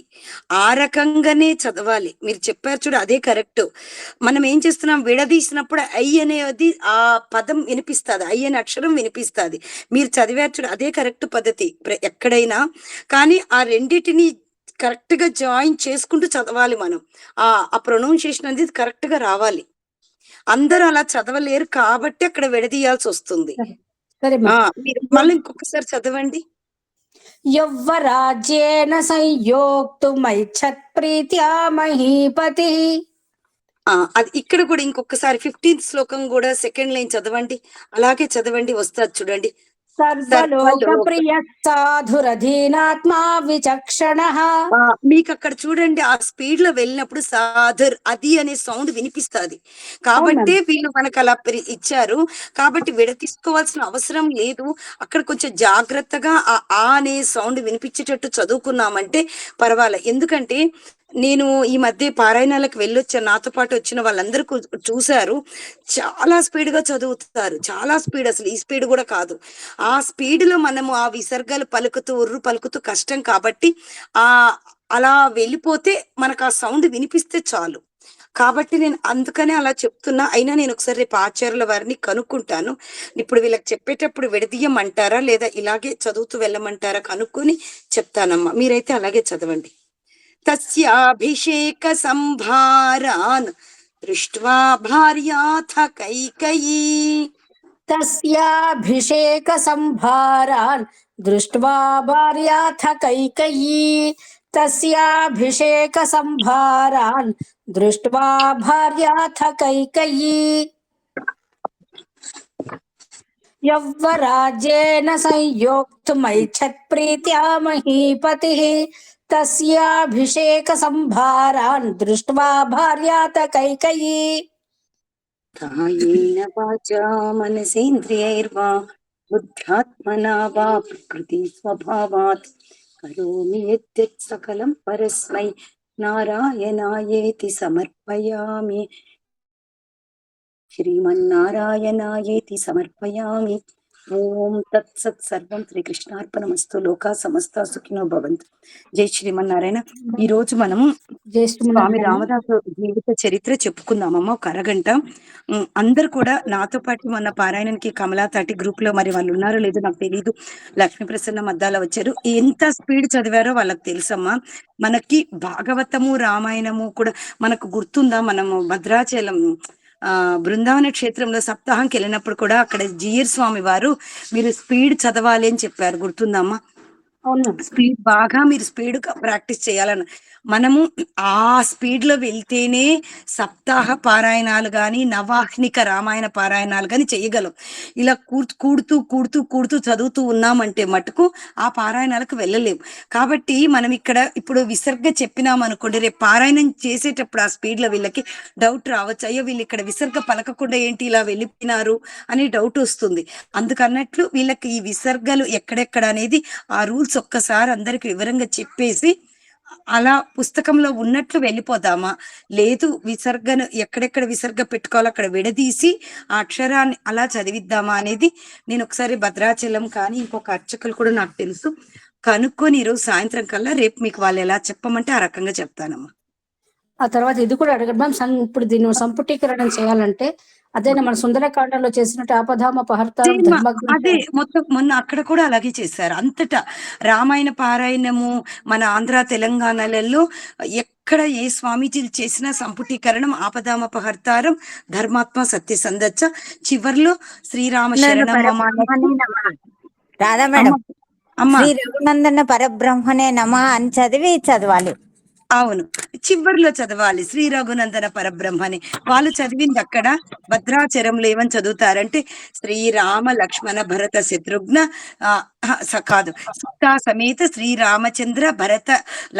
ఆ రకంగానే చదవాలి. మీరు చెప్పారు చూడు, అదే కరెక్ట్. మనం ఏం చేస్తున్నాం, విడదీసినప్పుడు ఐ అనేది ఆ పదం వినిపిస్తుంది, ఐ అనే అక్షరం వినిపిస్తుంది. మీరు చదివారు చూడు, అదే కరెక్ట్ పద్ధతి ఎక్కడైనా. కానీ ఆ రెండిటిని కరెక్ట్ గా జాయిన్ చేసుకుంటూ చదవాలి మనం. ఆ ప్రొనౌన్సియేషన్ అనేది కరెక్ట్ గా రావాలి. అందరూ అలా చదవలేరు కాబట్టి అక్కడ విడదీయాల్సి వస్తుంది. మీరు మళ్ళీ ఇంకొకసారి చదవండి. యవ్వరాజ్యేన సంయోక్తుం ఐచ్ఛత్ ప్రీత్యా మహీపతి. అది ఇక్కడ కూడా ఇంకొకసారి 15th శ్లోకం కూడా సెకండ్ లైన్ చదవండి, అలాగే చదవండి, వస్తుంది చూడండి. సర్వలోక ప్రియ సాధురధీనాత్మా విచక్షణః. మీకు అక్కడ చూడండి, ఆ స్పీడ్ లో వెళ్ళినప్పుడు సాధుర్ అది అనే సౌండ్ వినిపిస్తుంది. కాబట్టి వీళ్ళు మనకు అలా ఇచ్చారు, కాబట్టి విడతీసుకోవాల్సిన అవసరం లేదు. అక్కడ కొంచెం జాగ్రత్తగా ఆ అనే సౌండ్ వినిపించేటట్టు చదువుకున్నామంటే పర్వాలే. ఎందుకంటే నేను ఈ మధ్య పారాయణాలకు వెళ్ళొచ్చాను, నాతో పాటు వచ్చిన వాళ్ళందరూ చూశారు, చాలా స్పీడ్ గా చదువుతారు, చాలా స్పీడ్, అసలు ఈ స్పీడ్ కూడా కాదు. ఆ స్పీడ్ లో మనము ఆ విసర్గాలు పలుకుతూ ఉర్రు పలుకుతూ కష్టం కాబట్టి అలా వెళ్ళిపోతే మనకు ఆ సౌండ్ వినిపిస్తే చాలు. కాబట్టి నేను అందుకనే అలా చెప్తున్నా. అయినా నేను ఒకసారి రేపు ఆచార్యుల వారిని కనుక్కుంటాను. ఇప్పుడు వీళ్ళకి చెప్పేటప్పుడు విడదీయమంటారా లేదా ఇలాగే చదువుతూ వెళ్ళమంటారా కనుక్కొని చెప్తానమ్మా. మీరైతే అలాగే చదవండి. తస్యాభిషేక సంభారాన్ దృష్ట్వా భార్యాథ కైకయీ. తస్యాభిషేక సంభారాన్ దృష్ట్వా భార్యాథ కైకయీ తస్యాభిషేక సంభారాన్ దృష్ట్వా భార్యాథ కైకయీ యవ్వరాజ్యేన సంయోక్తుమైచ్ఛత్ ప్రీత్యా మహీపతిః తస్యాభిషేక సంభారాన్ దృష్ట్వా భార్యాథ కైకయీ. కాయేన వాచా మనసేంద్రియైర్వా బుద్ధ్యాత్మనా వా ప్రకృతి స్వభావాత్ కరోమి యద్యత్ సకలం పరస్మై నారాయణాయేతి సమర్పయామి. శ్రీమన్నారాయణాయేతి సమర్పయామి. ఓం తత్సత్. సర్వం శ్రీకృష్ణార్పణమస్తు. లోకా సమస్త సుఖినో భవంతు. జై శ్రీమన్నారాయణ. ఈ రోజు మనము స్వామి రామదాసు జీవిత చరిత్ర చెప్పుకుందామమ్మ ఒక అరగంట. అందరు కూడా నాతో పాటు మొన్న పారాయణకి కమలా తాటి గ్రూప్ లో మరి వాళ్ళు ఉన్నారో లేదో నాకు తెలీదు. లక్ష్మీ ప్రసన్న మద్దాల వచ్చారు. ఎంత స్పీడ్ చదివారో వాళ్ళకి తెలుసమ్మా. మనకి భాగవతము రామాయణము కూడా మనకు గుర్తుందా? మనము భద్రాచలం బృందావన క్షేత్రంలో సప్తాహంకి వెళ్ళినప్పుడు కూడా అక్కడ జియర్ స్వామి వారు మీరు స్పీడ్ చదవాలి అని చెప్పారు, గుర్తుందమ్మా? స్పీడ్ బాగా మీరు స్పీడ్ ప్రాక్టీస్ చేయాలని. మనము ఆ స్పీడ్ లో వెళ్తేనే సప్తాహ పారాయణాలు గాని నవాహ్నిక రామాయణ పారాయణాలు గాని చెయ్యగలం. ఇలా కూడుతూ చదువుతూ ఉన్నామంటే మటుకు ఆ పారాయణాలకు వెళ్ళలేము. కాబట్టి మనం ఇక్కడ ఇప్పుడు విసర్గ చెప్పినాం అనుకోండి, రేపు పారాయణం చేసేటప్పుడు ఆ స్పీడ్ లో వీళ్ళకి డౌట్ రావచ్చు. అయ్యో వీళ్ళు ఇక్కడ విసర్గ పలకకుండా ఏంటి ఇలా వెళ్ళిపోయినారు అని డౌట్ వస్తుంది. అందుకన్నట్లు వీళ్ళకి ఈ విసర్గలు ఎక్కడెక్కడ అనేది ఆ రూల్స్ ఒక్కసారి అందరికి వివరంగా చెప్పేసి అలా పుస్తకంలో ఉన్నట్లు వెళ్ళిపోదామా, లేదు విసర్గను ఎక్కడెక్కడ విసర్గ పెట్టుకోవాలో అక్కడ విడదీసి ఆ అక్షరాన్ని అలా చదివిద్దామా అనేది నేను ఒకసారి భద్రాచలం కానీ ఇంకొక అర్చకులు కూడా నాకు తెలుసు కనుక్కొని ఈరోజు సాయంత్రం కల్లా రేపు మీకు వాళ్ళు ఎలా చెప్పమంటే ఆ రకంగా చెప్తానమ్మా. ఆ తర్వాత ఇది కూడా అడగడం, ఇప్పుడు దీన్ని సంపుటీకరణం చేయాలంటే అదేనా మన సుందరకాండలో చేసినట్టు ఆపధామ పహర్తారం అదే మొత్తం మొన్న అక్కడ కూడా అలాగే చేశారు. అంతటా రామాయణ పారాయణము మన ఆంధ్ర తెలంగాణలలో ఎక్కడ ఏ స్వామీజీలు చేసిన సంపుటీకరణం ఆపదామపహర్తారం ధర్మాత్మ సత్య సందచ్చ చివర్లో శ్రీరామ శరణం రాధా మేడం శ్రీ రఘునందన పరబ్రహ్మనే నమ అని చదవాలి. అవును, చివరిలో చదవాలి శ్రీ రఘునందన పరబ్రహ్మని. వాళ్ళు చదివింది అక్కడ భద్రాచరంలో ఏమని చదువుతారంటే శ్రీరామ లక్ష్మణ భరత శత్రుఘ్న కాదు సీతా సమేత శ్రీరామచంద్ర భరత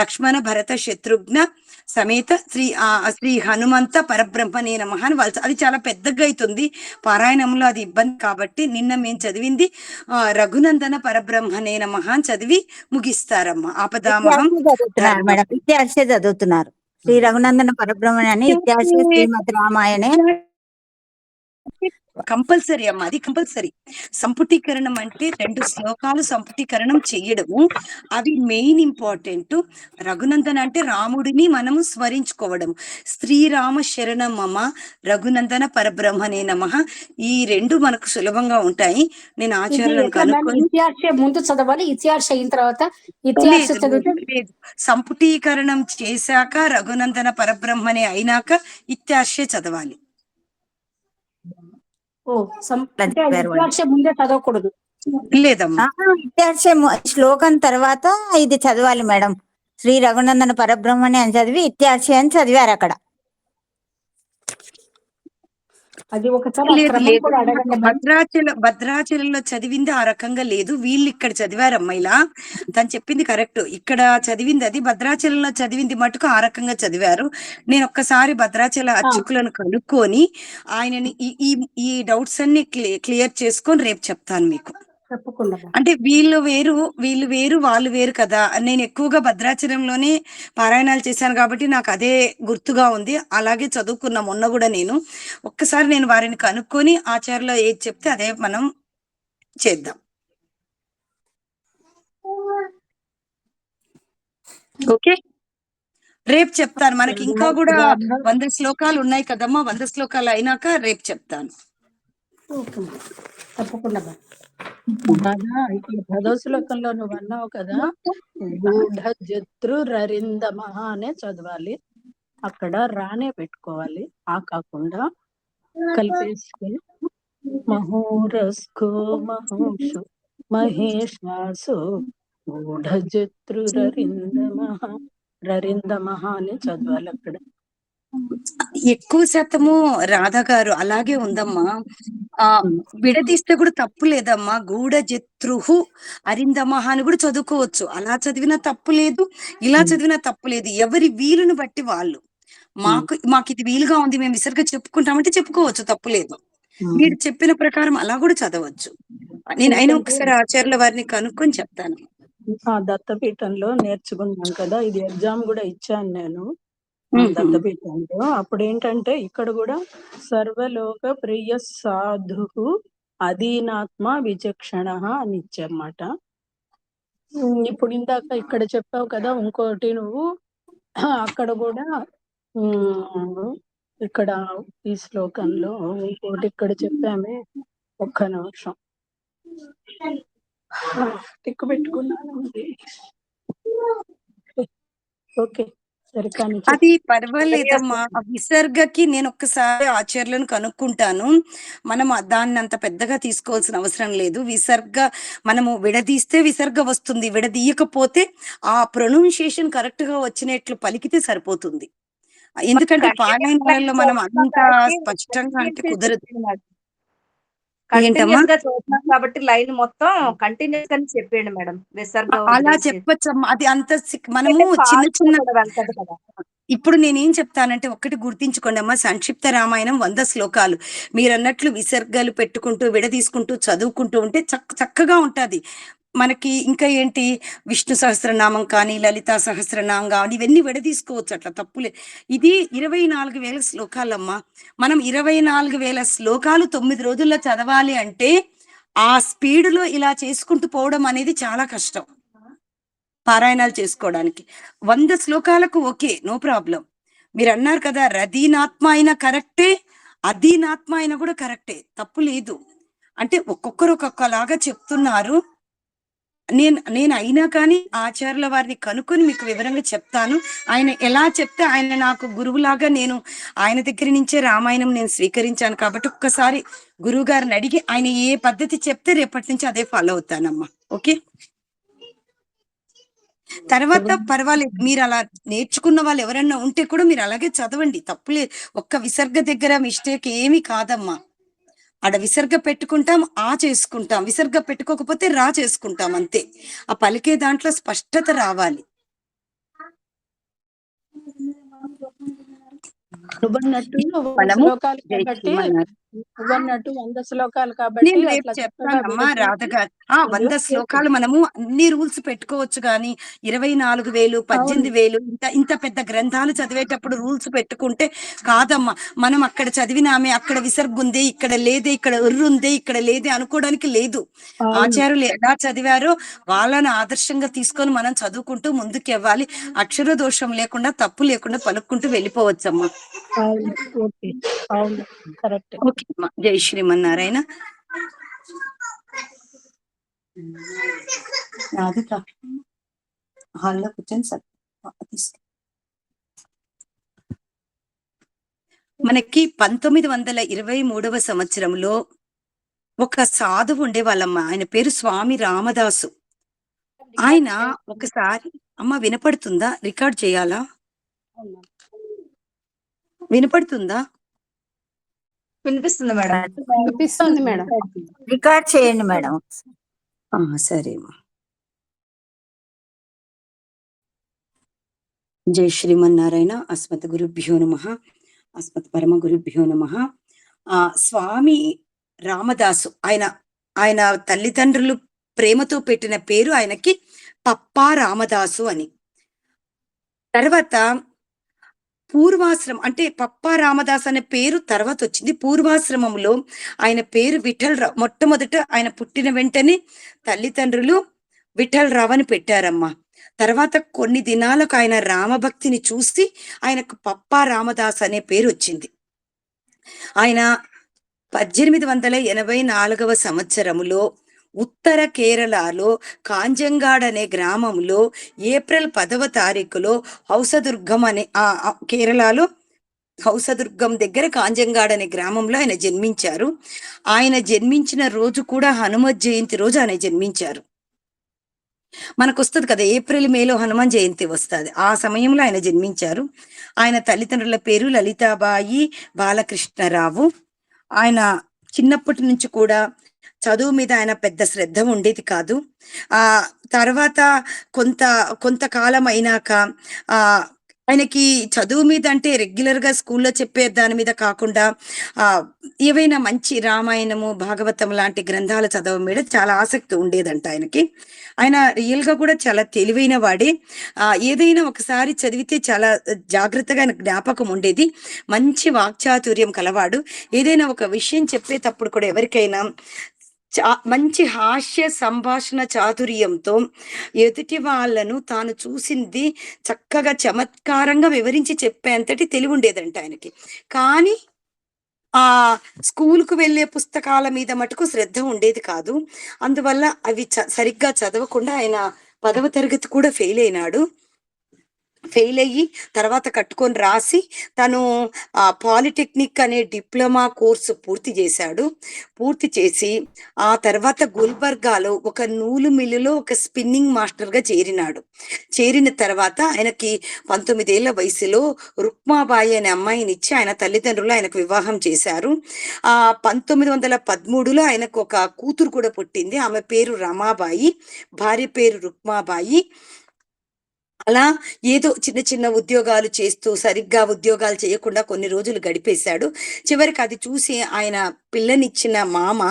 లక్ష్మణ భరత శత్రుఘ్న సమేత శ్రీ హనుమంత పరబ్రహ్మనే నమః అని వాళ్ళు. అది చాలా పెద్దగా అవుతుంది పారాయణంలో, అది ఇబ్బంది కాబట్టి నిన్న మేము చదివింది రఘునందన పరబ్రహ్మనే నమః అని చదివి ముగిస్తారమ్మా. ఆపదామహం చదువుతున్నారు శ్రీ రఘునందన పరబ్రహ్మణే అని ఇత్యాశ శ్రీమద్ రామాయణే కంపల్సరీ అమ్మా, అది కంపల్సరీ. సంపుటీకరణం అంటే 2 శ్లోకాలు సంపుటీకరణం చెయ్యడము, అది మెయిన్ ఇంపార్టెంట్. రఘునందన అంటే రాముడిని మనము స్మరించుకోవడం. శ్రీరామ శరణం మమ రఘునందన పరబ్రహ్మనే నమః, ఈ 2 మనకు సులభంగా ఉంటాయి. నేను ఆచార్యులను కనుక్కొని ముందు చదవాలి, ఇతిహాస అయిన తర్వాత లేదు, సంపుటీకరణం చేశాక రఘునందన పరబ్రహ్మనే అయినాక ఇత్యాశే చదవాలి. ముందే చదవకూడదు లేదమ్మా, శ్లోకం తర్వాత ఇది చదవాలి మేడం. శ్రీ రఘునందన పరబ్రహ్మణి అని చదివి ఇత్యాశ అని చదివారు అక్కడ. అది ఒకసారి భద్రాచలంలో చదివింది ఆ రకంగా లేదు, వీళ్ళు ఇక్కడ చదివారమ్మా. ఇలా తను చెప్పింది కరెక్ట్, ఇక్కడ చదివింది అది, భద్రాచలంలో చదివింది మటుకు ఆ రకంగా చదివారు. నేను ఒక్కసారి భద్రాచల అర్చకులను కనుక్కొని ఆయనని ఈ డౌట్స్ అన్ని క్లియర్ చేసుకొని రేపు చెప్తాను మీకు. అంటే వీళ్ళు వేరు వాళ్ళు వేరు కదా. నేను ఎక్కువగా భద్రాచలంలోనే పారాయణాలు చేశాను కాబట్టి నాకు అదే గుర్తుగా ఉంది, అలాగే చదువుకున్నా మొన్న కూడా. నేను ఒక్కసారి నేను వారిని కనుక్కొని ఆచార్యులు ఏది చెప్తే అదే మనం చేద్దాం. ఓకే, రేపు చెప్తాను. మనకి ఇంకా కూడా 100 శ్లోకాలు ఉన్నాయి కదమ్మా, 100 శ్లోకాలు అయినాక రేపు చెప్తాను. తప్పకుండా. ఇక్కడ 10వ శ్లోకంలో నువ్వు అన్నావు కదా, గూఢ జత్రురరిందమ అనే చదవాలి. అక్కడ రానే పెట్టుకోవాలి, ఆ కాకుండా కలిపేసుకుని మహోరస్కో మహోషు మహేశ్వాసో రరిందమహ అని చదవాలి అక్కడ. ఎక్కువ శాతము రాధా గారు అలాగే ఉందమ్మా. విడదీస్తే కూడా తప్పు లేదమ్మా. గూఢజత్రుహు అరిందమహ అని కూడా చదువుకోవచ్చు. అలా చదివినా తప్పు లేదు, ఇలా చదివినా తప్పు లేదు. ఎవరి వీలును బట్టి వాళ్ళు. మాకు ఇది వీలుగా ఉంది, మేము విసర్గ చెప్పుకుంటామంటే చెప్పుకోవచ్చు, తప్పు లేదు. మీరు చెప్పిన ప్రకారం అలా కూడా చదవచ్చు. నేను అయినా ఒకసారి ఆచార్యుల వారిని కనుక్కొని చెప్తాను. దత్తపీఠంలో నేర్చుకున్నాను కదా, ఇది ఎగ్జామ్ కూడా ఇచ్చాను నేను దత్తపీఠంలో. అప్పుడు ఏంటంటే ఇక్కడ కూడా సర్వలోక ప్రియ సాధు అధీనాత్మ విచక్షణ అని ఇచ్చన్నమాట. ఇప్పుడు ఇందాక ఇక్కడ చెప్పావు కదా, ఇంకోటి నువ్వు అక్కడ కూడా ఇక్కడ ఈ శ్లోకంలో ఇంకోటి ఇక్కడ చెప్పామే. ఒక్క నిమిషం టిక్కు పెట్టుకున్నాను. ఓకే సరే కానీ అది పర్వాలేదమ్మా. ఆ విసర్గకి నేను ఒక్కసారి ఆచార్యులను కనుక్కుంటాను. మనం దాన్ని అంత పెద్దగా తీసుకోవాల్సిన అవసరం లేదు. విసర్గ మనము విడదీస్తే విసర్గ వస్తుంది, విడదీయకపోతే ఆ ప్రొనౌన్సియేషన్ కరెక్ట్ గా వచ్చినట్లు పలికితే సరిపోతుంది. ఎందుకంటే పారాయణాలలో మనం అంత స్పష్టంగా అంటే కుదరదు. కంటిన్యూస్ గా చూస్తున్నాం కాబట్టి లైన్ మొత్తం కంటిన్యూస్ గా చెప్పండి మేడం. అలా చెప్పొచ్చమ్మా. అది అంత మనము చిన్న చిన్న ఇప్పుడు నేనేం చెప్తానంటే ఒక్కటి గుర్తించుకోండి అమ్మా. సంక్షిప్త రామాయణం 100 శ్లోకాలు. మీరన్నట్లు విసర్గలు పెట్టుకుంటూ విడదీసుకుంటూ చదువుకుంటూ ఉంటే చక్కగా ఉంటది మనకి. ఇంకా ఏంటి, విష్ణు సహస్రనామం కానీ లలితా సహస్రనామం కానీ ఇవన్నీ విడదీసుకోవచ్చు, అట్లా తప్పులే. ఇది 24,000 శ్లోకాలమ్మా. మనం 24,000 శ్లోకాలు 9 రోజుల్లో చదవాలి అంటే ఆ స్పీడులో ఇలా చేసుకుంటూ పోవడం అనేది చాలా కష్టం పారాయణాలు చేసుకోవడానికి. 100 శ్లోకాలకు ఓకే, నో ప్రాబ్లం. మీరు అన్నారు కదా, రదీనాత్మ అయినా కరెక్టే, అధీనాత్మ అయినా కూడా కరెక్టే, తప్పు లేదు. అంటే ఒక్కొక్కరు ఒక్కొక్కలాగా చెప్తున్నారు. నేను అయినా కానీ ఆచార్యుల వారిని కనుక్కొని మీకు వివరంగా చెప్తాను. ఆయన ఎలా చెప్తే ఆయన నాకు గురువులాగా, నేను ఆయన దగ్గర నుంచే రామాయణం నేను స్వీకరించాను కాబట్టి ఒక్కసారి గురువు గారిని అడిగి ఆయన ఏ పద్ధతి చెప్తే రేపటి నుంచి అదే ఫాలో అవుతానమ్మా. ఓకే, తర్వాత పర్వాలేదు. మీరు అలా నేర్చుకున్న వాళ్ళు ఎవరన్నా ఉంటే కూడా మీరు అలాగే చదవండి, తప్పులేదు. ఒక్క విసర్గ దగ్గర మిస్టేక్ ఏమీ కాదమ్మా. ఆడ విసర్గ పెట్టుకుంటాం, ఆ చేసుకుంటాం, విసర్గ పెట్టుకోకపోతే రా చేసుకుంటాం, అంతే. ఆ పలికే దాంట్లో స్పష్టత రావాలి. నువ్వన్నట్టు 100 శ్లోకాలు కాబట్టి నేను రేపు చెప్తానమ్మా రాధగారు. 100 శ్లోకాలు మనము అన్ని రూల్స్ పెట్టుకోవచ్చు కానీ 24,000 18,000 ఇంత పెద్ద గ్రంథాలు చదివేటప్పుడు రూల్స్ పెట్టుకుంటే కాదమ్మా. మనం అక్కడ చదివినామే, అక్కడ విసర్గుంది, ఇక్కడ లేదే, ఇక్కడ ఉర్రుంది, ఇక్కడ లేదే అనుకోవడానికి లేదు. ఆచార్యులు ఎలా చదివారో వాళ్ళని ఆదర్శంగా తీసుకొని మనం చదువుకుంటూ ముందుకు ఇవ్వాలి. అక్షర దోషం లేకుండా, తప్పు లేకుండా పలుక్కుంటూ వెళ్ళిపోవచ్చమ్మా. ఓకే అమ్మా. జై శ్రీమన్నారాయణ. హాల్లో కూర్చొని మనకి 1923వ సంవత్సరంలో ఒక సాధువు ఉండేవాళ్ళమ్మ. ఆయన పేరు స్వామి రామదాసు. ఆయన ఒకసారి అమ్మ వినపడుతుందా? రికార్డ్ చేయాలా? వినపడుతుందా? వినిపిస్తుంది మేడం. వినిపిస్తుంది మేడం. రికార్డ్ చేయండి మేడం. సరే అమ్మా. జై శ్రీమన్నారాయణ. అస్మత్ గురుభ్యో నమః. అస్మత్ పరమ గురుభ్యో నమః. స్వామి రామదాసు ఆయన తల్లిదండ్రులు ప్రేమతో పెట్టిన పేరు ఆయనకి పప్పా రామదాసు అని. తర్వాత పూర్వాశ్రమం అంటే పప్పా రామదాస్ అనే పేరు తర్వాత వచ్చింది. పూర్వాశ్రమంలో ఆయన పేరు విఠలరావు. మొట్టమొదట ఆయన పుట్టిన వెంటనే తల్లిదండ్రులు విఠలరావు అని పెట్టారమ్మా. తర్వాత కొన్ని దినాలకు ఆయన రామభక్తిని చూసి ఆయనకు పప్పా రామదాస్ అనే పేరు వచ్చింది. ఆయన 1884వ సంవత్సరములో ఉత్తర కేరళలో కాంజంగాడ్ అనే గ్రామంలో ఏప్రిల్ 10వ తారీఖులో హౌసదుర్గం అనే కేరళలో హౌసదుర్గం దగ్గర కాంజంగాడ్ అనే గ్రామంలో ఆయన జన్మించారు. ఆయన జన్మించిన రోజు కూడా హనుమత్ జయంతి రోజు ఆయన జన్మించారు. మనకొస్తది కదా, ఏప్రిల్ మేలో హనుమాన్ జయంతి వస్తది. ఆ సమయంలో ఆయన జన్మించారు. ఆయన తల్లిదండ్రుల పేరు లలితాబాయి, బాలకృష్ణరావు. ఆయన చిన్నప్పటి నుంచి కూడా చదువు మీద ఆయన పెద్ద శ్రద్ధ ఉండేది కాదు. ఆ తర్వాత కొంతకాలం అయినాక ఆ ఆయనకి చదువు మీద అంటే రెగ్యులర్ గా స్కూల్లో చెప్పే దాని మీద కాకుండా ఆ ఏవైనా మంచి రామాయణము, భాగవతం లాంటి గ్రంథాలు చదవడం మీద చాలా ఆసక్తి ఉండేదంట ఆయనకి. ఆయన రియల్ గా కూడా చాలా తెలివైన వాడే. ఏదైనా ఒకసారి చదివితే చాలా జాగ్రత్తగా ఆయన జ్ఞాపకం ఉండేది. మంచి వాక్చాతుర్యం కలవాడు. ఏదైనా ఒక విషయం చెప్పేటప్పుడు కూడా ఎవరికైనా మంచి హాస్య సంభాషణ చాతుర్యంతో ఎదుటి వాళ్ళను తాను చూసింది చక్కగా చమత్కారంగా వివరించి చెప్పేంతటి తెలివి ఉండేదంట ఆయనకి. కానీ ఆ స్కూల్కు వెళ్ళే పుస్తకాల మీద మటుకు శ్రద్ధ ఉండేది కాదు. అందువల్ల అవి సరిగ్గా చదవకుండా ఆయన 10వ తరగతి కూడా ఫెయిల్ అయినాడు. ఫెయిల్ అయ్యి తర్వాత కట్టుకొని రాసి తను పాలిటెక్నిక్ అనే డిప్లొమా కోర్సు పూర్తి చేశాడు. పూర్తి చేసి ఆ తర్వాత గుల్బర్గాలో ఒక నూలు మిల్లులో ఒక స్పిన్నింగ్ మాస్టర్ గా చేరినాడు. చేరిన తర్వాత ఆయనకి 19 ఏళ్ల వయసులో రుక్మాబాయి అనే అమ్మాయిని ఇచ్చి ఆయన తల్లిదండ్రులు ఆయనకు వివాహం చేశారు. 1913లో ఆయనకు ఒక కూతురు కూడా పుట్టింది. ఆమె పేరు రమాబాయి, భార్య పేరు రుక్మాబాయి. అలా ఏదో చిన్న చిన్న ఉద్యోగాలు చేస్తూ సరిగ్గా ఉద్యోగాలు చేయకుండా కొన్ని రోజులు గడిపేశాడు. చివరికి అది చూసి ఆయన పిల్లనిచ్చిన మామ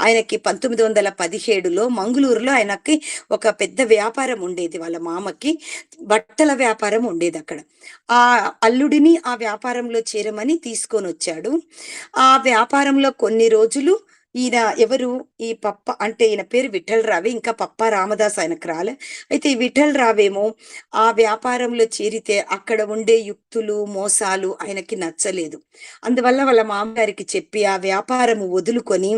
ఆయనకి 1917లో మంగళూరులో ఆయనకి ఒక పెద్ద వ్యాపారం ఉండేది. వాళ్ళ మామకి బట్టల వ్యాపారం ఉండేది అక్కడ. ఆ అల్లుడిని ఆ వ్యాపారంలో చేరమని తీసుకొని వచ్చాడు. ఆ వ్యాపారంలో కొన్ని రోజులు ఈయన ఎవరు ఈ పప్ప అంటే ఈయన పేరు విఠల్ రావే, ఇంకా పప్ప రామదాస్ ఆయనకు రాలే. అయితే ఈ విఠల్ రావేమో ఆ వ్యాపారంలో చేరితే అక్కడ ఉండే యుక్తులు మోసాలు ఆయనకి నచ్చలేదు. అందువల్ల వాళ్ళ మామగారికి చెప్పి ఆ వ్యాపారము వదులుకొని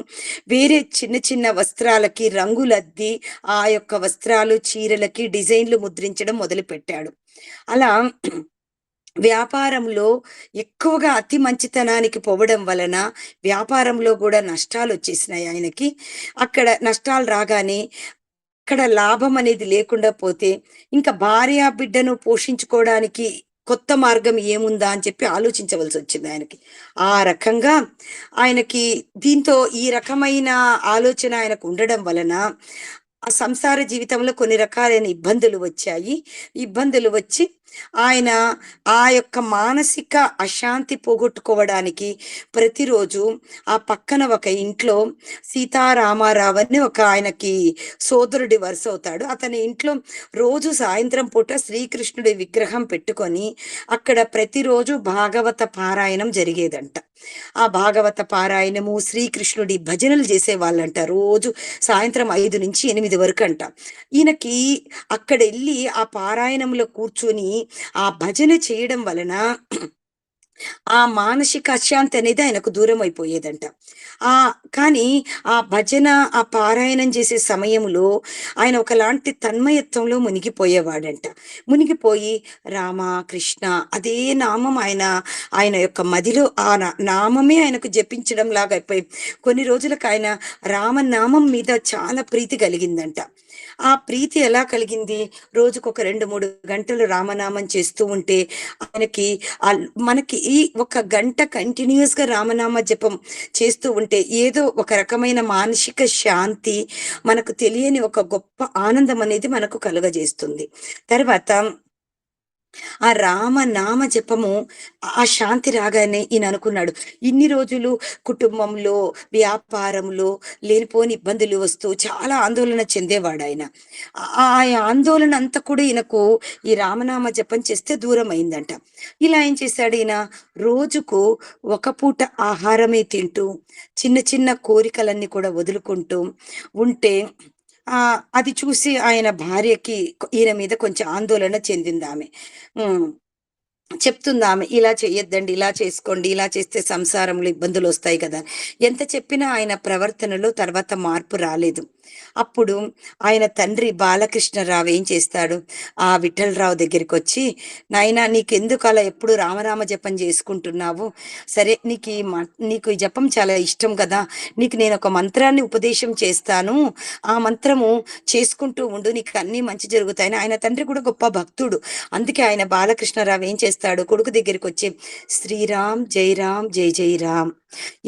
వేరే చిన్న చిన్న వస్త్రాలకి రంగులద్ది ఆ యొక్క వస్త్రాలు చీరలకి డిజైన్లు ముద్రించడం మొదలు పెట్టాడు. అలా వ్యాపారంలో ఎక్కువగా అతి మంచితనానికి పోవడం వలన వ్యాపారంలో కూడా నష్టాలు వచ్చేసినాయి ఆయనకి. అక్కడ నష్టాలు రాగానే అక్కడ లాభం అనేది లేకుండా పోతే ఇంకా భార్య బిడ్డను పోషించుకోవడానికి కొత్త మార్గం ఏముందా అని చెప్పి ఆలోచించవలసి వచ్చింది ఆయనకి. ఆ రకంగా ఆయనకి దీంతో ఈ రకమైన ఆలోచన ఆయనకు ఉండడం వలన ఆ సంసార జీవితంలో కొన్ని రకాలైన ఇబ్బందులు వచ్చాయి. ఇబ్బందులు వచ్చి ఆయన ఆ యొక్క మానసిక అశాంతి పోగొట్టుకోవడానికి ప్రతిరోజు ఆ పక్కన ఒక ఇంట్లో సీతారామారావు అని ఒక ఆయనకి సోదరుడి వరుస అవుతాడు. అతని ఇంట్లో రోజు సాయంత్రం పూట శ్రీకృష్ణుడి విగ్రహం పెట్టుకొని అక్కడ ప్రతిరోజు భాగవత పారాయణం జరిగేదంట. ఆ భాగవత పారాయణము శ్రీకృష్ణుడి భజనలు చేసేవాళ్ళంట. రోజు సాయంత్రం 5 నుంచి 8 వరకు అంట. ఈయనకి అక్కడ వెళ్ళి ఆ పారాయణంలో కూర్చొని ఆ భజన చేయడం వలన ఆ మానసిక అశాంతి అనేది ఆయనకు దూరం అయిపోయేదంట. కానీ ఆ భజన ఆ పారాయణం చేసే సమయంలో ఆయన ఒకలాంటి తన్మయత్వంలో మునిగిపోయేవాడంట. మునిగిపోయి రామ కృష్ణ అదే నామం ఆయన యొక్క మదిలో ఆ నామమే ఆయనకు జపించడం లాగా అయిపోయి కొన్ని రోజులకు ఆయన రామనామం మీద చాలా ప్రీతి కలిగిందంట. ఆ ప్రీతి ఎలా కలిగింది? రోజుకొక 2-3 గంటలు రామనామం చేస్తూ ఉంటే ఆయనకి మనకి ఈ 1 గంట కంటిన్యూస్ గా రామనామ జపం చేస్తూ ఉంటే ఏదో ఒక రకమైన మానసిక శాంతి, మనకు తెలియని ఒక గొప్ప ఆనందం అనేది మనకు కలుగజేస్తుంది. తర్వాత ఆ రామనామ జపము ఆ శాంతి రాగానే ఈయన అనుకున్నాడు, ఇన్ని రోజులు కుటుంబంలో వ్యాపారంలో లేనిపోని ఇబ్బందులు వస్తూ చాలా ఆందోళన చెందేవాడు ఆయన. ఆ ఆందోళన అంతా కూడా ఈయనకు ఈ రామనామ జపం చేస్తే దూరం అయిందంట. ఇలా ఏం చేశాడు ఈయన, రోజుకు 1 పూట ఆహారమే తింటూ చిన్న చిన్న కోరికలన్నీ కూడా వదులుకుంటూ ఉంటే అది చూసి ఆయన భార్యకి ఈయన మీద కొంచెం ఆందోళన చెందింది ఆమె. చెప్తుంది ఆమె, ఇలా చెయ్యొద్దండి, ఇలా చేసుకోండి, ఇలా చేస్తే సంసారంలో ఇబ్బందులు వస్తాయి కదా. ఎంత చెప్పినా ఆయన ప్రవర్తనలో తర్వాత మార్పు రాలేదు. అప్పుడు ఆయన తండ్రి బాలకృష్ణరావు ఏం చేస్తాడు, ఆ విఠలరావు దగ్గరికి వచ్చి, నాయనా నీకెందుకు అలా ఎప్పుడు రామనామ జపం చేసుకుంటున్నావు? సరే నీకు ఈ జపం చాలా ఇష్టం కదా, నీకు నేను ఒక మంత్రాన్ని ఉపదేశం చేస్తాను, ఆ మంత్రము చేసుకుంటూ ఉండు, నీకు అన్ని మంచి జరుగుతాయని. ఆయన తండ్రి కూడా గొప్ప భక్తుడు. అందుకే ఆయన బాలకృష్ణరావు ఏం చేస్తాడు, కొడుకు దగ్గరికి వచ్చి శ్రీరామ్ జై రామ్ జై జై రామ్,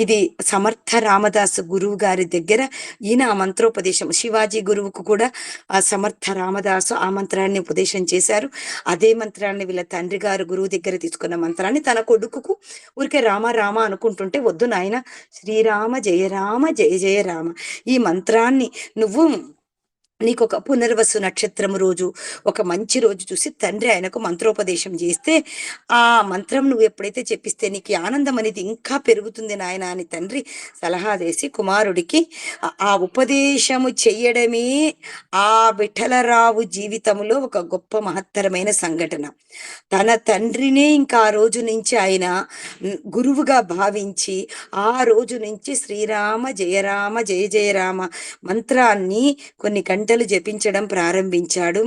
ఇది సమర్థ రామదాసు గురువు గారి దగ్గర ఈయన ఆ మంత్రోపదేశం, శివాజీ గురువుకు కూడా ఆ సమర్థ రామదాసు ఆ మంత్రాన్ని ఉపదేశం చేశారు. అదే మంత్రాన్ని వీళ్ళ తండ్రి గారు గురువు దగ్గర తీసుకున్న మంత్రాన్ని తన కొడుకుకు ఊరికే రామ రామ అనుకుంటుంటే, వద్దు నాయన, శ్రీరామ జయ రామ జయ జయ రామ, ఈ మంత్రాన్ని నువ్వు నీకు ఒక పునర్వసు నక్షత్రము రోజు, ఒక మంచి రోజు చూసి తండ్రి ఆయనకు మంత్రోపదేశం చేస్తే, ఆ మంత్రం నువ్వు ఎప్పుడైతే చెప్పిస్తే నీకు ఆనందం అనేది ఇంకా పెరుగుతుంది నాయన అని తండ్రి సలహా చేసి కుమారుడికి ఆ ఉపదేశము చెయ్యడమే ఆ విఠలరావు జీవితంలో ఒక గొప్ప మహత్తరమైన సంఘటన. తన తండ్రినే ఇంకా ఆ రోజు నుంచి ఆయన గురువుగా భావించి ఆ రోజు నుంచి శ్రీరామ జయరామ జయ జయ రామ మంత్రాన్ని కొన్ని గంటలు జపించడం ప్రారంభించాడు.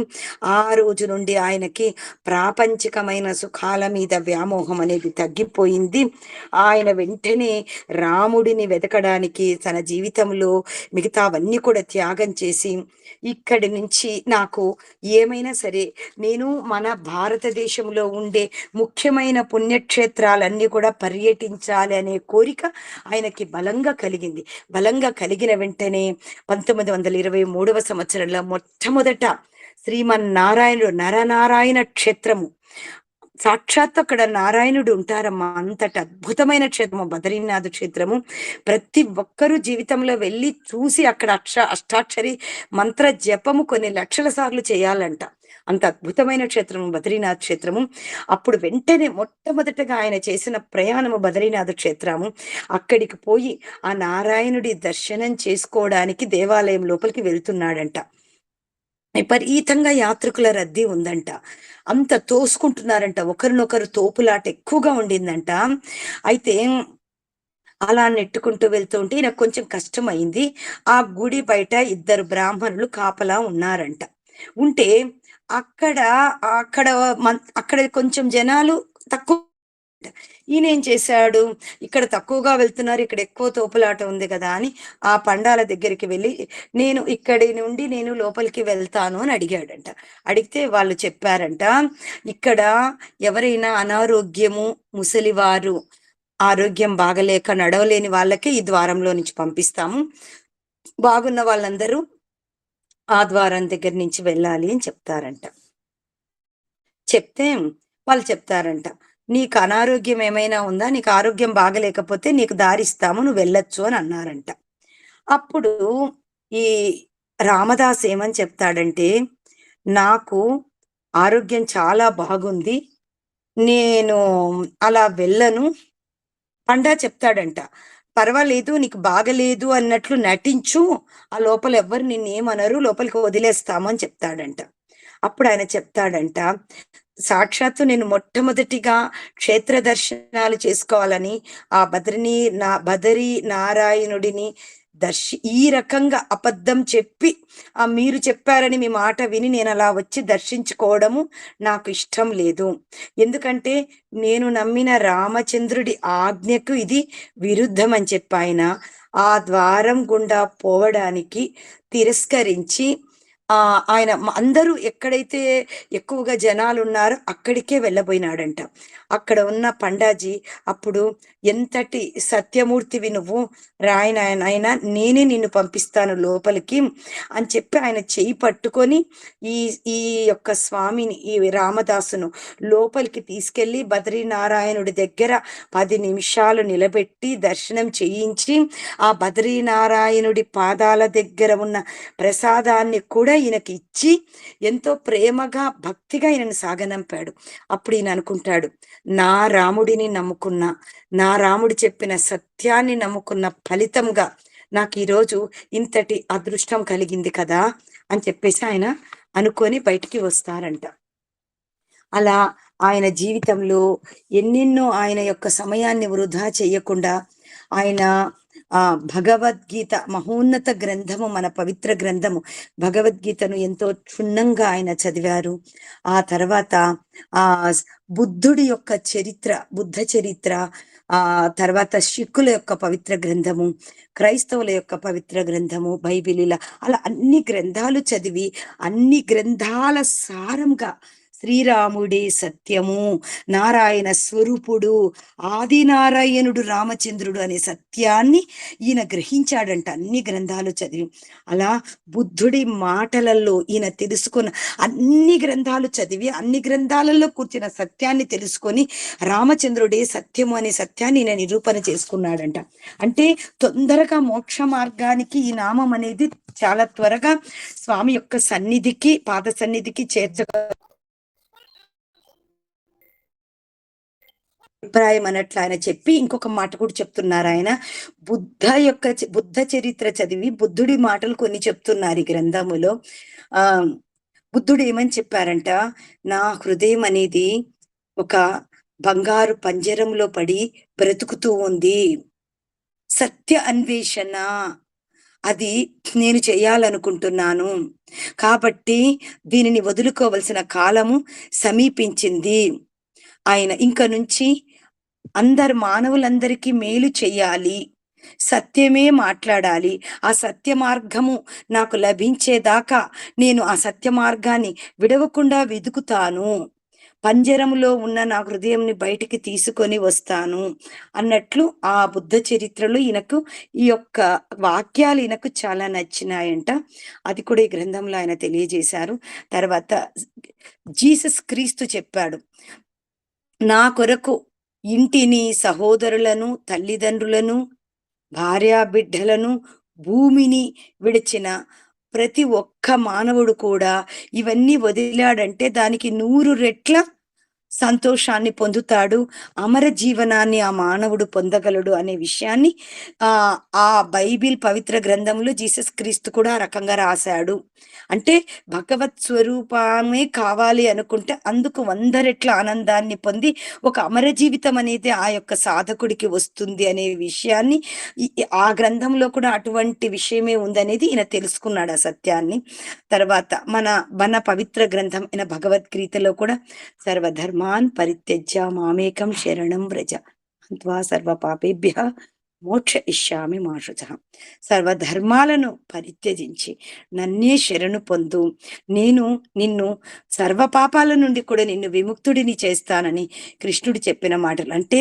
ఆ రోజు నుండి ఆయనకి ప్రాపంచికమైన సుఖాల మీద వ్యామోహం అనేది తగ్గిపోయింది. ఆయన వెంటనే రాముడిని వెతకడానికి తన జీవితంలో మిగతావన్నీ కూడా త్యాగం చేసి, ఇక్కడి నుంచి నాకు ఏమైనా సరే నేను మన భారతదేశంలో ఉండే ముఖ్యమైన పుణ్యక్షేత్రాలన్నీ కూడా పర్యటించాలి అనే కోరిక ఆయనకి బలంగా కలిగింది. బలంగా కలిగిన వెంటనే 1923వ సంవత్సరంలో మొట్టమొదట శ్రీమన్నారాయణుడు నరనారాయణ క్షేత్రము, సాక్షాత్ అక్కడ నారాయణుడు ఉంటారమ్మా, అంతటి అద్భుతమైన క్షేత్రము బద్రీనాథ్ క్షేత్రము. ప్రతి ఒక్కరూ జీవితంలో వెళ్ళి చూసి అక్కడ అష్టాక్షరి మంత్ర జపము కొన్ని లక్షల సార్లు చేయాలంట. అంత అద్భుతమైన క్షేత్రము బద్రీనాథ్ క్షేత్రము. అప్పుడు వెంటనే మొట్టమొదటగా ఆయన చేసిన ప్రయాణము బద్రీనాథ్ క్షేత్రము. అక్కడికి పోయి ఆ నారాయణుడి దర్శనం చేసుకోవడానికి దేవాలయం లోపలికి వెళ్తున్నాడంట. విపరీతంగా యాత్రికుల రద్దీ ఉందంట, అంత తోసుకుంటున్నారంట, ఒకరినొకరు తోపులాట ఎక్కువగా ఉండిందంట. అయితే అలా నెట్టుకుంటూ వెళ్తూ ఉంటే నాకు కొంచెం కష్టం అయింది. ఆ గుడి బయట 2 బ్రాహ్మణులు కాపలా ఉన్నారంట. ఉంటే అక్కడ అక్కడ అక్కడ కొంచెం జనాలు తక్కువ. ఈయన ఏం చేశాడు, ఇక్కడ తక్కువగా వెళ్తున్నారు, ఇక్కడ ఎక్కువ తోపులాట ఉంది కదా అని ఆ పండాల దగ్గరికి వెళ్ళి, నేను ఇక్కడి నుండి నేను లోపలికి వెళ్తాను అని అడిగాడంట. అడిగితే వాళ్ళు చెప్పారంట, ఇక్కడ ఎవరైనా అనారోగ్యము, ముసలివారు, ఆరోగ్యం బాగలేక నడవలేని వాళ్ళకే ఈ ద్వారంలో నుంచి పంపిస్తాము, బాగున్న వాళ్ళందరూ ఆ ద్వారం దగ్గర నుంచి వెళ్ళాలి అని చెప్తారంట. చెప్తే వాళ్ళు చెప్తారంట, నీకు అనారోగ్యం ఏమైనా ఉందా, నీకు ఆరోగ్యం బాగలేకపోతే నీకు దారిస్తాము, నువ్వు వెళ్ళొచ్చు అని అన్నారంట. అప్పుడు ఈ రామదాస్ ఏమని చెప్తాడంటే, నాకు ఆరోగ్యం చాలా బాగుంది, నేను అలా వెళ్ళను. పండా చెప్తాడంట, పర్వాలేదు, నీకు బాగలేదు అన్నట్లు నటించు, ఆ లోపల ఎవ్వరు నిన్నేమనరు, లోపలికి వదిలేస్తాము అని చెప్తాడంట. అప్పుడు ఆయన చెప్తాడంట, సాక్షాత్తు నేను మొట్టమొదటిగా క్షేత్ర దర్శనాలు చేసుకోవాలని ఆ బదరీ నారాయణుడిని ఈ రకంగా అబద్ధం చెప్పి, మీరు చెప్పారని మీ మాట విని నేను అలా వచ్చి దర్శించుకోవడము నాకు ఇష్టం లేదు. ఎందుకంటే నేను నమ్మిన రామచంద్రుడి ఆజ్ఞకు ఇది విరుద్ధం అని చెప్పి ఆయన ఆ ద్వారం గుండా పోవడానికి తిరస్కరించి, ఆయన అందరూ ఎక్కడైతే ఎక్కువగా జనాలు ఉన్నారో అక్కడికే వెళ్ళబోయినాడంట. అక్కడ ఉన్న పండాజీ అప్పుడు, ఎంతటి సత్యమూర్తివి నువ్వు, రాయనాయన నేనే నిన్ను పంపిస్తాను లోపలికి అని చెప్పి ఆయన చెయ్యి పట్టుకొని ఈ యొక్క స్వామిని, ఈ రామదాసును లోపలికి తీసుకెళ్లి బద్రీనారాయణుడి దగ్గర 10 నిమిషాలు నిలబెట్టి దర్శనం చేయించి, ఆ బద్రీనారాయణుడి పాదాల దగ్గర ఉన్న ప్రసాదాన్ని కూడా ఈయనకి ఇచ్చి ఎంతో ప్రేమగా భక్తిగా ఈయనను సాగనంపాడు. అప్పుడు ఈయన అనుకుంటాడు, నా రాముడిని నమ్ముకున్నా, నా రాముడు చెప్పిన సత్యాన్ని నమ్ముకున్న ఫలితంగా నాకు ఈరోజు ఇంతటి అదృష్టం కలిగింది కదా అని చెప్పేసి ఆయన అనుకొని బయటికి వస్తారంట. అలా ఆయన జీవితంలో ఎన్నెన్నో ఆయన యొక్క సమయాన్ని వృధా చేయకుండా ఆయన భగవద్గీత మహోన్నత గ్రంథము, మన పవిత్ర గ్రంథము భగవద్గీతను ఎంతో క్షుణ్ణంగా ఆయన చదివారు. ఆ తర్వాత ఆ బుద్ధుడి యొక్క చరిత్ర, బుద్ధ చరిత్ర, ఆ తర్వాత సిక్కుల యొక్క పవిత్ర గ్రంథము, క్రైస్తవుల యొక్క పవిత్ర గ్రంథము బైబిల్, ఇలా అలా అన్ని గ్రంథాలు చదివి అన్ని గ్రంథాల సారంగా శ్రీరాముడే సత్యము, నారాయణ స్వరూపుడు, ఆది నారాయణుడు రామచంద్రుడు అనే సత్యాన్ని ఈయన గ్రహించాడంట అన్ని గ్రంథాలు చదివి. అలా బుద్ధుడి మాటలలో ఈయన తెలుసుకున్న అన్ని గ్రంథాలు చదివి అన్ని గ్రంథాలలో కూర్చున్న సత్యాన్ని తెలుసుకొని రామచంద్రుడే సత్యము అనే సత్యాన్ని ఈయన నిరూపణ చేసుకున్నాడంట. అంటే తొందరగా మోక్ష మార్గానికి ఈ నామం అనేది చాలా త్వరగా స్వామి యొక్క సన్నిధికి, పాద సన్నిధికి అభిప్రాయం అన్నట్లు ఆయన చెప్పి ఇంకొక మాట కూడా చెప్తున్నారు. ఆయన బుద్ధ చరిత్ర చదివి బుద్ధుడి మాటలు కొన్ని చెప్తున్నారు ఈ గ్రంథములో. బుద్ధుడు ఏమని చెప్పారంట, నా హృదయం అనేది ఒక బంగారు పంజరంలో పడి బ్రతుకుతూ ఉంది, సత్య అన్వేషణ అది నేను చేయాలనుకుంటున్నాను, కాబట్టి దీనిని వదులుకోవలసిన కాలము సమీపించింది. ఆయన ఇంక నుంచి మానవులందరికీ మేలు చెయ్యాలి, సత్యమే మాట్లాడాలి, ఆ సత్య మార్గము నాకు లభించేదాకా నేను ఆ సత్య మార్గాన్ని విడవకుండా వెతుకుతాను, పంజరములో ఉన్న నా హృదయంని బయటికి తీసుకొని వస్తాను అన్నట్లు ఆ బుద్ధ చరిత్రలో ఈయనకు ఈ యొక్క వాక్యాలు ఈయనకు చాలా నచ్చినాయంట. అది కూడా ఈ గ్రంథంలో ఆయన తెలియజేశారు. తర్వాత జీసస్ క్రీస్తు చెప్పాడు, నా కొరకు ఇంటిని, సహోదరులను, తల్లిదండ్రులను, భార్యా బిడ్డలను, భూమిని విడిచిన ప్రతి ఒక్క మానవుడు కూడా ఇవన్నీ వదిలాడంటే దానికి 100 రెట్ల సంతోషాన్ని పొందుతాడు, అమర జీవనాన్ని ఆ మానవుడు పొందగలడు అనే విషయాన్ని ఆ బైబిల్ పవిత్ర గ్రంథంలో జీసస్ క్రీస్తు కూడా ఆ రకంగా రాశాడు. అంటే భగవత్ స్వరూపమే కావాలి అనుకుంటే అందుకు 100 రెట్ల ఆనందాన్ని పొంది ఒక అమర జీవితం అనేది ఆ యొక్క సాధకుడికి వస్తుంది అనే విషయాన్ని ఆ గ్రంథంలో కూడా అటువంటి విషయమే ఉందనేది ఈయన తెలుసుకున్నాడు ఆ సత్యాన్ని. తర్వాత మన పవిత్ర గ్రంథం అయిన భగవద్గీతలో కూడా సర్వధర్మాన్ పరిత్యజ్య మామేకం శరణం వ్రజ అంత్వా సర్వ పాపేభ్యః మోక్ష ఇష్యామి మా శుచః. సర్వధర్మాలను పరిత్యజించి నన్నే శరణు పొందు, నేను నిన్ను సర్వ పాపాల నుండి కూడా నిన్ను విముక్తుడిని చేస్తానని కృష్ణుడు చెప్పిన మాటలు. అంటే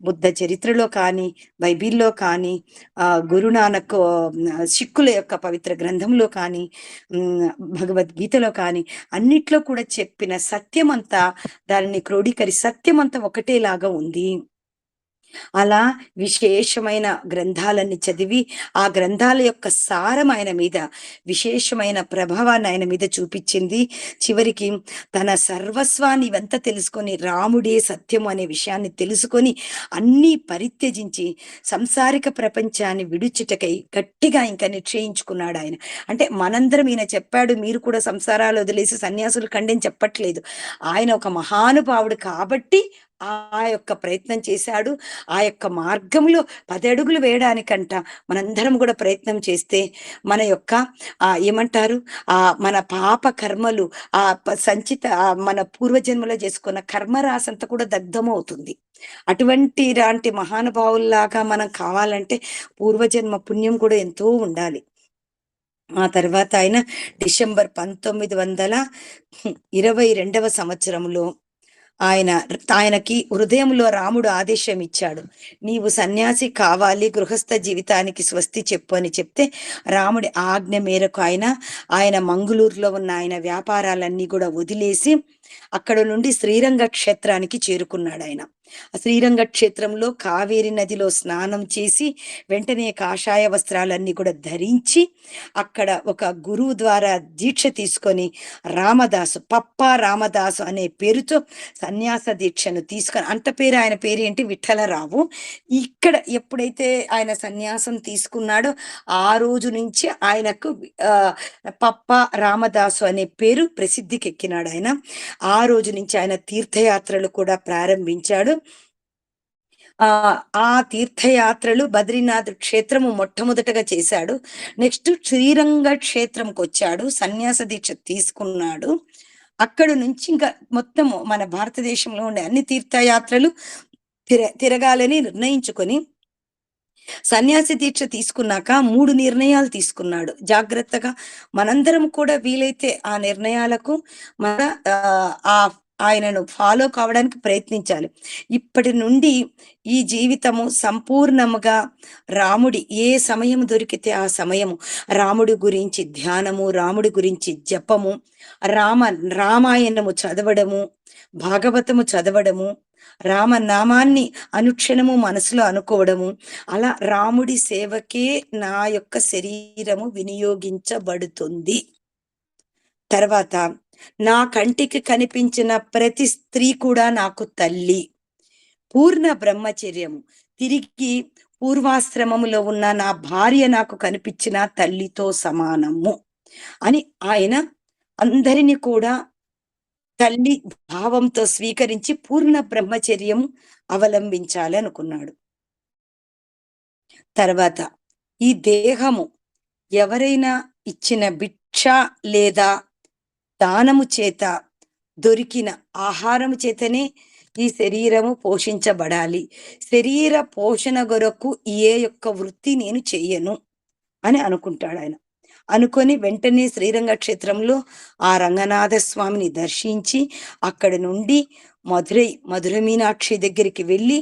బుద్ధ చరిత్రలో కానీ, బైబిల్లో కానీ, గురునానక్ సిక్కుల యొక్క పవిత్ర గ్రంథంలో కానీ, భగవద్గీతలో కానీ అన్నిట్లో కూడా చెప్పిన సత్యమంతా, దానిని క్రోడీకరి సత్యమంతా ఒకటేలాగా ఉంది. అలా విశేషమైన గ్రంథాలన్నీ చదివి ఆ గ్రంథాల యొక్క సారం ఆయన మీద, విశేషమైన ప్రభావాన్ని ఆయన మీద చూపించింది. చివరికి తన సర్వస్వాన్ని ఇవంతా తెలుసుకొని రాముడే సత్యము అనే విషయాన్ని తెలుసుకొని అన్నీ పరిత్యజించి సంసారిక ప్రపంచాన్ని విడుచుటకై గట్టిగా ఇంకా నిశ్చయించుకున్నాడు ఆయన. అంటే మనందరం ఈయన చెప్పాడు మీరు కూడా సంసారాలు వదిలేసి సన్యాసులు కండి అని చెప్పట్లేదు. ఆయన ఒక మహానుభావుడు కాబట్టి ఆ యొక్క ప్రయత్నం చేశాడు. ఆ యొక్క మార్గంలో 10 అడుగులు వేయడానికంట మనందరం కూడా ప్రయత్నం చేస్తే మన యొక్క ఏమంటారు మన పాప కర్మలు, సంచిత మన పూర్వజన్మలో చేసుకున్న కర్మరాశంతా కూడా దగ్ధమవుతుంది. అటువంటి మహానుభావుల్లాగా మనం కావాలంటే పూర్వజన్మ పుణ్యం కూడా ఎంతో ఉండాలి. ఆ తర్వాత ఆయన డిసెంబర్ 1922వ సంవత్సరంలో ఆయనకి హృదయంలో రాముడు ఆదేశం ఇచ్చాడు, నీవు సన్యాసి కావాలి, గృహస్థ జీవితానికి స్వస్తి చెప్పు అని చెప్తే రాముడి ఆజ్ఞ మేరకు ఆయన మంగళూరులో ఉన్న ఆయన వ్యాపారాలన్నీ కూడా వదిలేసి అక్కడ నుండి శ్రీరంగ క్షేత్రానికి చేరుకున్నాడు. ఆయన శ్రీరంగ క్షేత్రంలో కావేరి నదిలో స్నానం చేసి వెంటనే కాషాయ వస్త్రాలన్నీ కూడా ధరించి అక్కడ ఒక గురువు ద్వారా దీక్ష తీసుకొని పప్ప రామదాసు అనే పేరుతో సన్యాస దీక్షను తీసుకొని, ఆయన పేరు ఏంటి, విఠలరావు. ఇక్కడ ఎప్పుడైతే ఆయన సన్యాసం తీసుకున్నాడో ఆ రోజు నుంచి ఆయనకు పప్ప రామదాసు అనే పేరు ప్రసిద్ధికి ఎక్కినాడు. ఆయన ఆ రోజు నుంచి ఆయన తీర్థయాత్రలు కూడా ప్రారంభించాడు. ఆ తీర్థయాత్రలు బద్రీనాథ్ క్షేత్రము మొట్టమొదటగా చేశాడు. నెక్స్ట్ శ్రీరంగ క్షేత్రంకి వచ్చాడు, సన్యాస దీక్ష తీసుకున్నాడు. అక్కడి నుంచి ఇంకా మొత్తము మన భారతదేశంలో ఉండే అన్ని తీర్థయాత్రలు తిరగాలని నిర్ణయించుకొని సన్యాసి దీక్ష తీసుకున్నాక 3 నిర్ణయాలు తీసుకున్నాడు. జాగ్రత్తగా మనందరం కూడా వీలైతే ఆ నిర్ణయాలకు మన ఆయనను ఫాలో కావడానికి ప్రయత్నించాలి. ఇప్పటి నుండి ఈ జీవితము సంపూర్ణముగా రాముడి ఏ సమయం దొరికితే ఆ సమయము రాముడి గురించి ధ్యానము, రాముడి గురించి జపము, రామాయణము చదవడము, భాగవతము చదవడము, రామనామాన్ని అనుక్షణము మనసులో అనుకోవడము, అలా రాముడి సేవకే నా యొక్క శరీరము వినియోగించబడుతుంది. తర్వాత నా కంటికి కనిపించిన ప్రతి స్త్రీ కూడా నాకు తల్లి. పూర్ణ బ్రహ్మచర్యము, తిరిగి పూర్వాశ్రమములో ఉన్న నా భార్య నాకు కనిపించిన తల్లితో సమానము అని ఆయన అందరినీ కూడా తల్లి భావంతో స్వీకరించి పూర్ణ బ్రహ్మచర్యం అవలంబించాలి అనుకున్నాడు. తర్వాత ఈ దేహము ఎవరైనా ఇచ్చిన భిక్ష లేదా దానము చేత దొరికిన ఆహారము చేతనే ఈ శరీరము పోషించబడాలి. శరీర పోషణ కొరకు ఏ యొక్క వృత్తి నేను చెయ్యను అని అనుకుంటాడు ఆయన. అనుకొని వెంటనే శ్రీరంగ క్షేత్రంలో ఆ రంగనాథ స్వామిని దర్శించి అక్కడి నుండి మధుర మీనాక్షి దగ్గరికి వెళ్ళి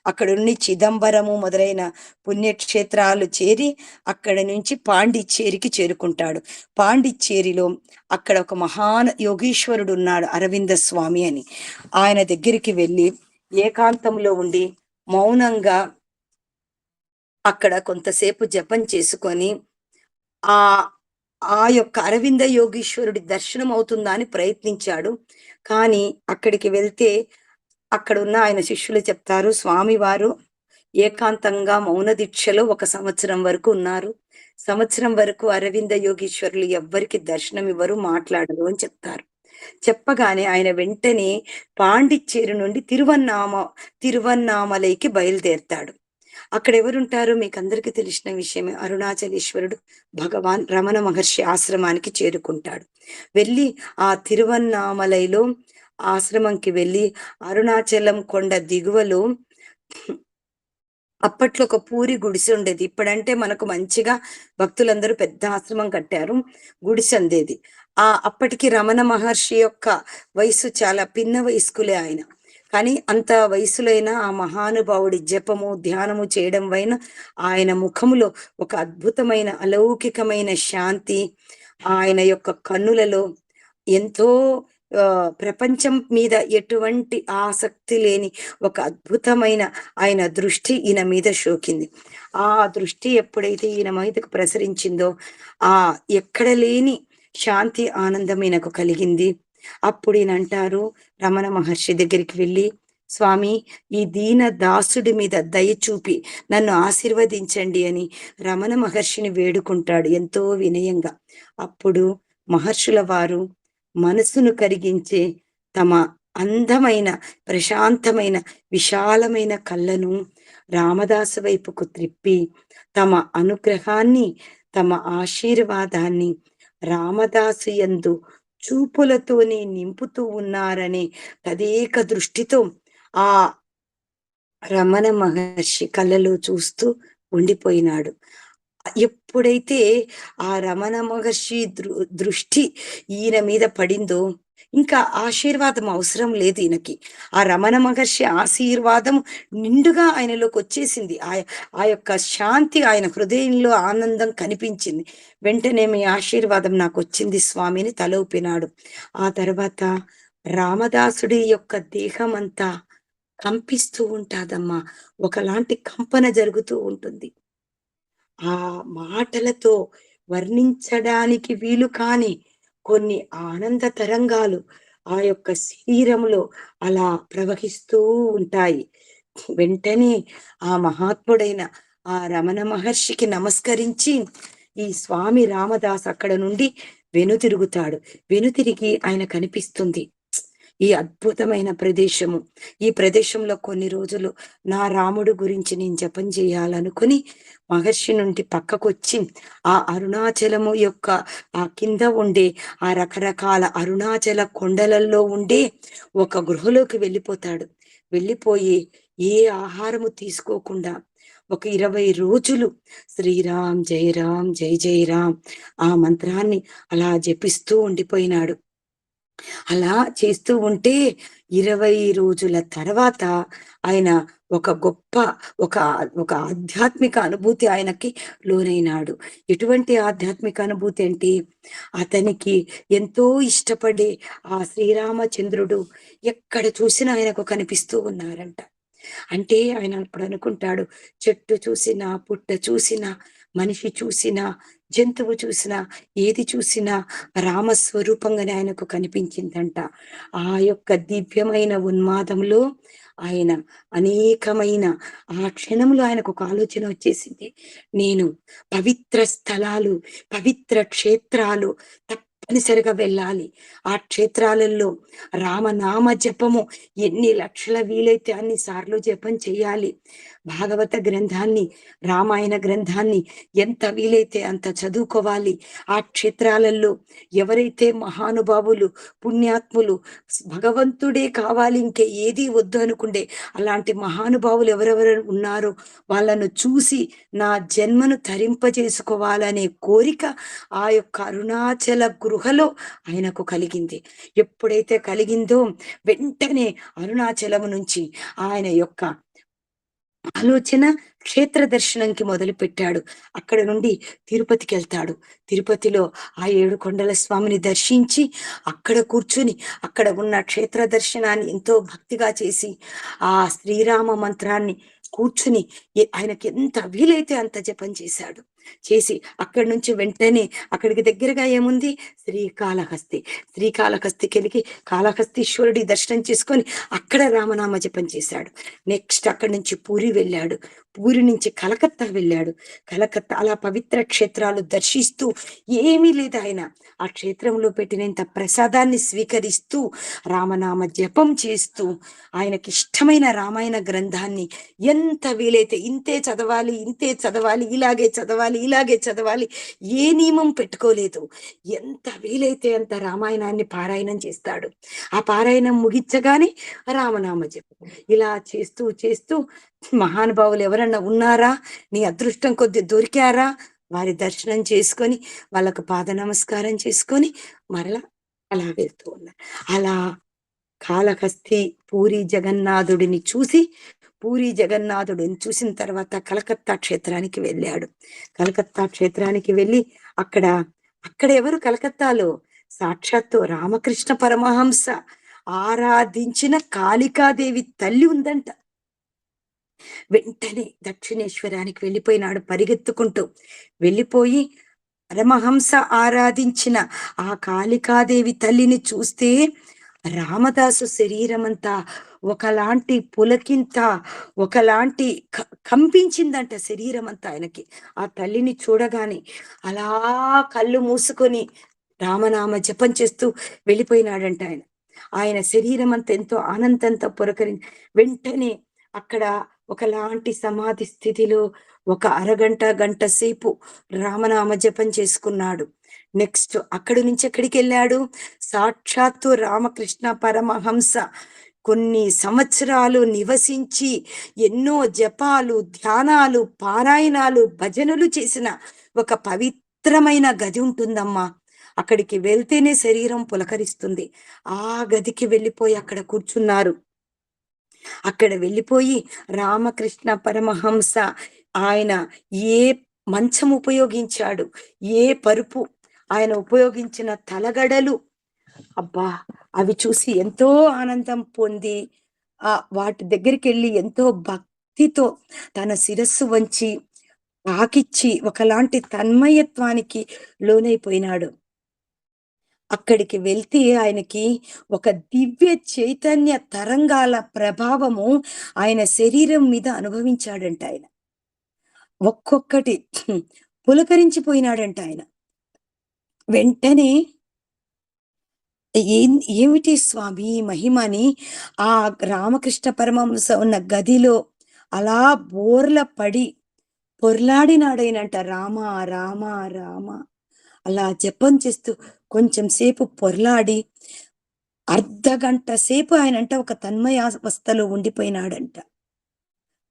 అక్కడ నుండి చిదంబరము మొదలైన పుణ్యక్షేత్రాలు చేరి అక్కడి నుంచి పాండిచ్చేరికి చేరుకుంటాడు. పాండిచ్చేరిలో అక్కడ ఒక మహాన్ యోగీశ్వరుడు ఉన్నాడు, అరవింద స్వామి అని. ఆయన దగ్గరికి వెళ్ళి ఏకాంతంలో ఉండి మౌనంగా అక్కడ కొంతసేపు జపం చేసుకొని ఆ యొక్క అరవింద యోగీశ్వరుడి దర్శనం అవుతుందా అని ప్రయత్నించాడు. కానీ అక్కడికి వెళ్తే అక్కడ ఉన్న ఆయన శిష్యులు చెప్తారు, స్వామివారు ఏకాంతంగా మౌన దీక్షలో 1 సంవత్సరం వరకు ఉన్నారు. సంవత్సరం వరకు అరవింద యోగీశ్వరులు ఎవ్వరికి దర్శనం ఇవ్వరు, మాట్లాడరు అని చెప్తారు. చెప్పగానే ఆయన వెంటనే పాండిచ్చేరి నుండి తిరువన్నామలైకి బయలుదేరతాడు. అక్కడ ఎవరుంటారు మీకు అందరికీ తెలిసిన విషయమే, అరుణాచలేశ్వరుడు భగవాన్ రమణ మహర్షి ఆశ్రమానికి చేరుకుంటాడు. వెళ్ళి ఆ తిరువన్నామలైలో ఆశ్రమంకి వెళ్ళి అరుణాచలం కొండ దిగువలో అప్పట్లో ఒక పూరి గుడిసె ఉండేది. ఇప్పుడంటే మనకు మంచిగా భక్తులందరూ పెద్ద ఆశ్రమం కట్టారు, గుడిసె ఉండేది. అప్పటికి రమణ మహర్షి యొక్క వయసు చాలా పిన్న వయస్కులే ఆయన. కానీ అంత వయసులైన ఆ మహానుభావుడి జపము ధ్యానము చేయడం వలన ఆయన ముఖములో ఒక అద్భుతమైన అలౌకికమైన శాంతి, ఆయన యొక్క కన్నులలో ఎంతో ప్రపంచం మీద ఎటువంటి ఆసక్తి లేని ఒక అద్భుతమైన ఆయన దృష్టి ఈయన మీద సోకింది. ఆ దృష్టి ఎప్పుడైతే ఈయన మీదకు ప్రసరించిందో ఎక్కడ లేని శాంతి ఆనందం ఈయనకు కలిగింది. అప్పుడు ఈయన అంటారు రమణ మహర్షి దగ్గరికి వెళ్ళి, స్వామి ఈ దీన దాసుడి మీద దయ చూపి నన్ను ఆశీర్వదించండి అని రమణ మహర్షిని వేడుకుంటాడు ఎంతో వినయంగా. అప్పుడు మహర్షుల వారు మనసును కరిగించే తమ అందమైన ప్రశాంతమైన విశాలమైన కళ్ళను రామదాసు వైపుకు త్రిప్పి తమ అనుగ్రహాన్ని తమ ఆశీర్వాదాన్ని రామదాసు యందు చూపులతోనే నింపుతూ ఉన్నారనే తదేక దృష్టితో ఆ రమణ మహర్షి కళ్ళలో చూస్తూ ఉండిపోయినాడు. ఎప్పుడైతే ఆ రమణ మహర్షి దృష్టి ఈయన మీద పడిందో ఇంకా ఆశీర్వాదం అవసరం లేదు ఈయనకి. ఆ రమణ మహర్షి ఆశీర్వాదం నిండుగా ఆయనలోకి వచ్చేసింది. ఆ యొక్క శాంతి ఆయన హృదయంలో ఆనందం కనిపించింది. వెంటనే మీ ఆశీర్వాదం నాకు వచ్చింది స్వామిని తల ఊపినాడు. ఆ తర్వాత రామదాసుడి యొక్క దేహం అంతా కంపిస్తూ ఉంటాదమ్మా, ఒకలాంటి కంపన జరుగుతూ ఉంటుంది. ఆ మాటలతో వర్ణించడానికి వీలు కాని కొన్ని ఆనంద తరంగాలు ఆ యొక్క శరీరంలో అలా ప్రవహిస్తూ ఉంటాయి. వెంటనే ఆ మహాత్ముడైన ఆ రమణ మహర్షికి నమస్కరించి ఈ స్వామి రామదాస్ అక్కడ నుండి వెనుతిరుగుతాడు. వెనుతిరిగి ఆయన కనిపిస్తుంది, ఈ అద్భుతమైన ప్రదేశము. ఈ ప్రదేశంలో కొన్ని రోజులు నా రాముడు గురించి నేను జపం చేయాలనుకుని మహర్షి నుండి పక్కకొచ్చి ఆ అరుణాచలము యొక్క ఆ కింద ఉండే ఆ రకరకాల అరుణాచల కొండలలో ఉండే ఒక గృహలోకి వెళ్ళిపోతాడు. వెళ్ళిపోయి ఏ ఆహారము తీసుకోకుండా ఒక 20 రోజులు శ్రీరామ్ జై రామ్ జై జై రామ్ ఆ మంత్రాన్ని అలా జపిస్తూ ఉండిపోయినాడు. అలా చేస్తూ ఉంటే 20 రోజుల తర్వాత ఆయన ఒక గొప్ప ఒక ఒక ఆధ్యాత్మిక అనుభూతి ఆయనకి లోనైనాడు. ఎటువంటి ఆధ్యాత్మిక అనుభూతి అంటే, అతనికి ఎంతో ఇష్టపడే ఆ శ్రీరామచంద్రుడు ఎక్కడ చూసినా ఆయనకు కనిపిస్తూ ఉన్నారంట. అంటే ఆయన అప్పుడు అనుకుంటాడు, చెట్టు చూసినా, పుట్ట చూసినా, మనిషి చూసినా, జంతువు చూసినా, ఏది చూసినా రామస్వరూపంగానే ఆయనకు కనిపించిందంట. ఆ యొక్క దివ్యమైన ఉన్మాదంలో ఆయన అనేకమైన ఆ క్షణంలో ఆయనకు ఒక ఆలోచన వచ్చేసింది. నేను పవిత్ర స్థలాలు, పవిత్ర క్షేత్రాలు తప్పనిసరిగా వెళ్ళాలి. ఆ క్షేత్రాలలో రామనామ జపము ఎన్ని లక్షల వీలైతే అన్ని సార్లు జపం చేయాలి. భాగవత గ్రంథాన్ని, రామాయణ గ్రంథాన్ని ఎంత వీలైతే అంత చదువుకోవాలి. ఆ క్షేత్రాలలో ఎవరైతే మహానుభావులు, పుణ్యాత్ములు, భగవంతుడే కావాలి ఇంకే ఏది వద్దు అనుకుండే అలాంటి మహానుభావులు ఎవరెవరు ఉన్నారో వాళ్ళను చూసి నా జన్మను తరింపజేసుకోవాలనే కోరిక ఆ యొక్క అరుణాచల గృహలో ఆయనకు కలిగింది. ఎప్పుడైతే కలిగిందో వెంటనే అరుణాచలము నుంచి ఆయన యొక్క ఆలోచన క్షేత్ర దర్శనంకి మొదలు పెట్టాడు. అక్కడ నుండి తిరుపతికి వెళ్తాడు. తిరుపతిలో ఆ 7 కొండల స్వామిని దర్శించి అక్కడ కూర్చుని అక్కడ ఉన్న క్షేత్ర దర్శనాన్ని ఎంతో భక్తిగా చేసి ఆ శ్రీరామ మంత్రాన్ని కూర్చుని ఆయనకి ఎంత వీలైతే అంత జపం చేశాడు. చేసి అక్కడి నుంచి వెంటనే అక్కడికి దగ్గరగా ఏముంది, శ్రీకాళహస్తి. శ్రీకాళహస్తికి వెళ్ళి కాళహస్తీశ్వరుడి దర్శనం చేసుకొని అక్కడ రామనామ జపం చేశాడు. నెక్స్ట్ అక్కడి నుంచి పూరి వెళ్ళాడు. పూరి నుంచి కలకత్తా వెళ్ళాడు. కలకత్తా అలా పవిత్ర క్షేత్రాలు దర్శిస్తూ ఏమీ లేదు ఆయన ఆ క్షేత్రంలో పెట్టినంత ప్రసాదాన్ని స్వీకరిస్తూ రామనామ జపం చేస్తూ ఆయనకి ఇష్టమైన రామాయణ గ్రంథాన్ని ఎంత వీలైతే ఇంతే చదవాలి, ఇంతే చదవాలి, ఇలాగే చదవాలి, ఇలాగే చదవాలి, ఏ నియమం పెట్టుకోలేదు. ఎంత వీలైతే అంత రామాయణాన్ని పారాయణం చేస్తాడు. ఆ పారాయణం ముగించగానే రామనామ జపం ఇలా చేస్తూ చేస్తూ మహానుభావులు ఎవరన్నా ఉన్నారా, నీ అదృష్టం కొద్ది దొరికారా, వారి దర్శనం చేసుకొని వాళ్ళకు పాద నమస్కారం చేసుకొని మరలా అలా వెళ్తూ ఉన్నారు. అలా కాళహస్తి పూరి జగన్నాథుడిని చూసి పూరి జగన్నాథుడిని చూసిన తర్వాత కలకత్తా క్షేత్రానికి వెళ్ళాడు. కలకత్తా క్షేత్రానికి వెళ్ళి అక్కడ ఎవరు కలకత్తాలో సాక్షాత్తు రామకృష్ణ పరమహంస ఆరాధించిన కాళికాదేవి తల్లి ఉందంట. వెంటనే దక్షిణేశ్వరానికి వెళ్ళిపోయినాడు పరిగెత్తుకుంటూ. వెళ్ళిపోయి పరమహంస ఆరాధించిన ఆ కాళికాదేవి తల్లిని చూస్తే రామదాసు శరీరం అంతా ఒకలాంటి పులకింత, ఒకలాంటి కంపించిందంట శరీరం అంతా ఆయనకి. ఆ తల్లిని చూడగానే అలా కళ్ళు మూసుకొని రామనామ జపం చేస్తూ వెళ్ళిపోయినాడంట ఆయన. ఆయన శరీరం అంతా ఎంతో ఆనందంతో వెంటనే అక్కడ ఒకలాంటి సమాధి స్థితిలో ఒక అరగంట గంట సేపు రామనామ జపం చేసుకున్నాడు. నెక్స్ట్ అక్కడి నుంచి ఎక్కడికి వెళ్ళాడు, సాక్షాత్తు రామకృష్ణ పరమహంస కొన్ని సంవత్సరాలు నివసించి ఎన్నో జపాలు, ధ్యానాలు, పారాయణాలు, భజనలు చేసిన ఒక పవిత్రమైన గది ఉంటుందమ్మా. అక్కడికి వెళ్తేనే శరీరం పులకరిస్తుంది. ఆ గదికి వెళ్ళిపోయి అక్కడ కూర్చున్నారు. అక్కడ వెళ్ళిపోయి రామకృష్ణ పరమహంస ఆయన ఏ మంచం ఉపయోగించాడు, ఏ పరుపు ఆయన ఉపయోగించిన తలగడలు, అబ్బా అవి చూసి ఎంతో ఆనందం పొంది వాటి దగ్గరికి వెళ్ళి ఎంతో భక్తితో తన శిరస్సు వంచి పాకిచ్చి ఒకలాంటి తన్మయత్వానికి లోనైపోయినాడు. అక్కడికి వెళ్తే ఆయనకి ఒక దివ్య చైతన్య తరంగాల ప్రభావము ఆయన శరీరం మీద అనుభవించాడంట. ఆయన ఒక్కొక్కటి పులకరించిపోయినాడంట ఆయన. వెంటనే ఏమిటి స్వామి ఈ మహిమ అని ఆ రామకృష్ణ పరమహంస ఉన్న గదిలో అలా బోర్ల పడి పొర్లాడినాడాయనంట. రామ, రామ, రామ అలా జపం చేస్తూ కొంచెం సేపు పొర్లాడి అర్ధగంట సేపు ఆయనంట ఒక తన్మయావస్థలో ఉండిపోయినాడంట.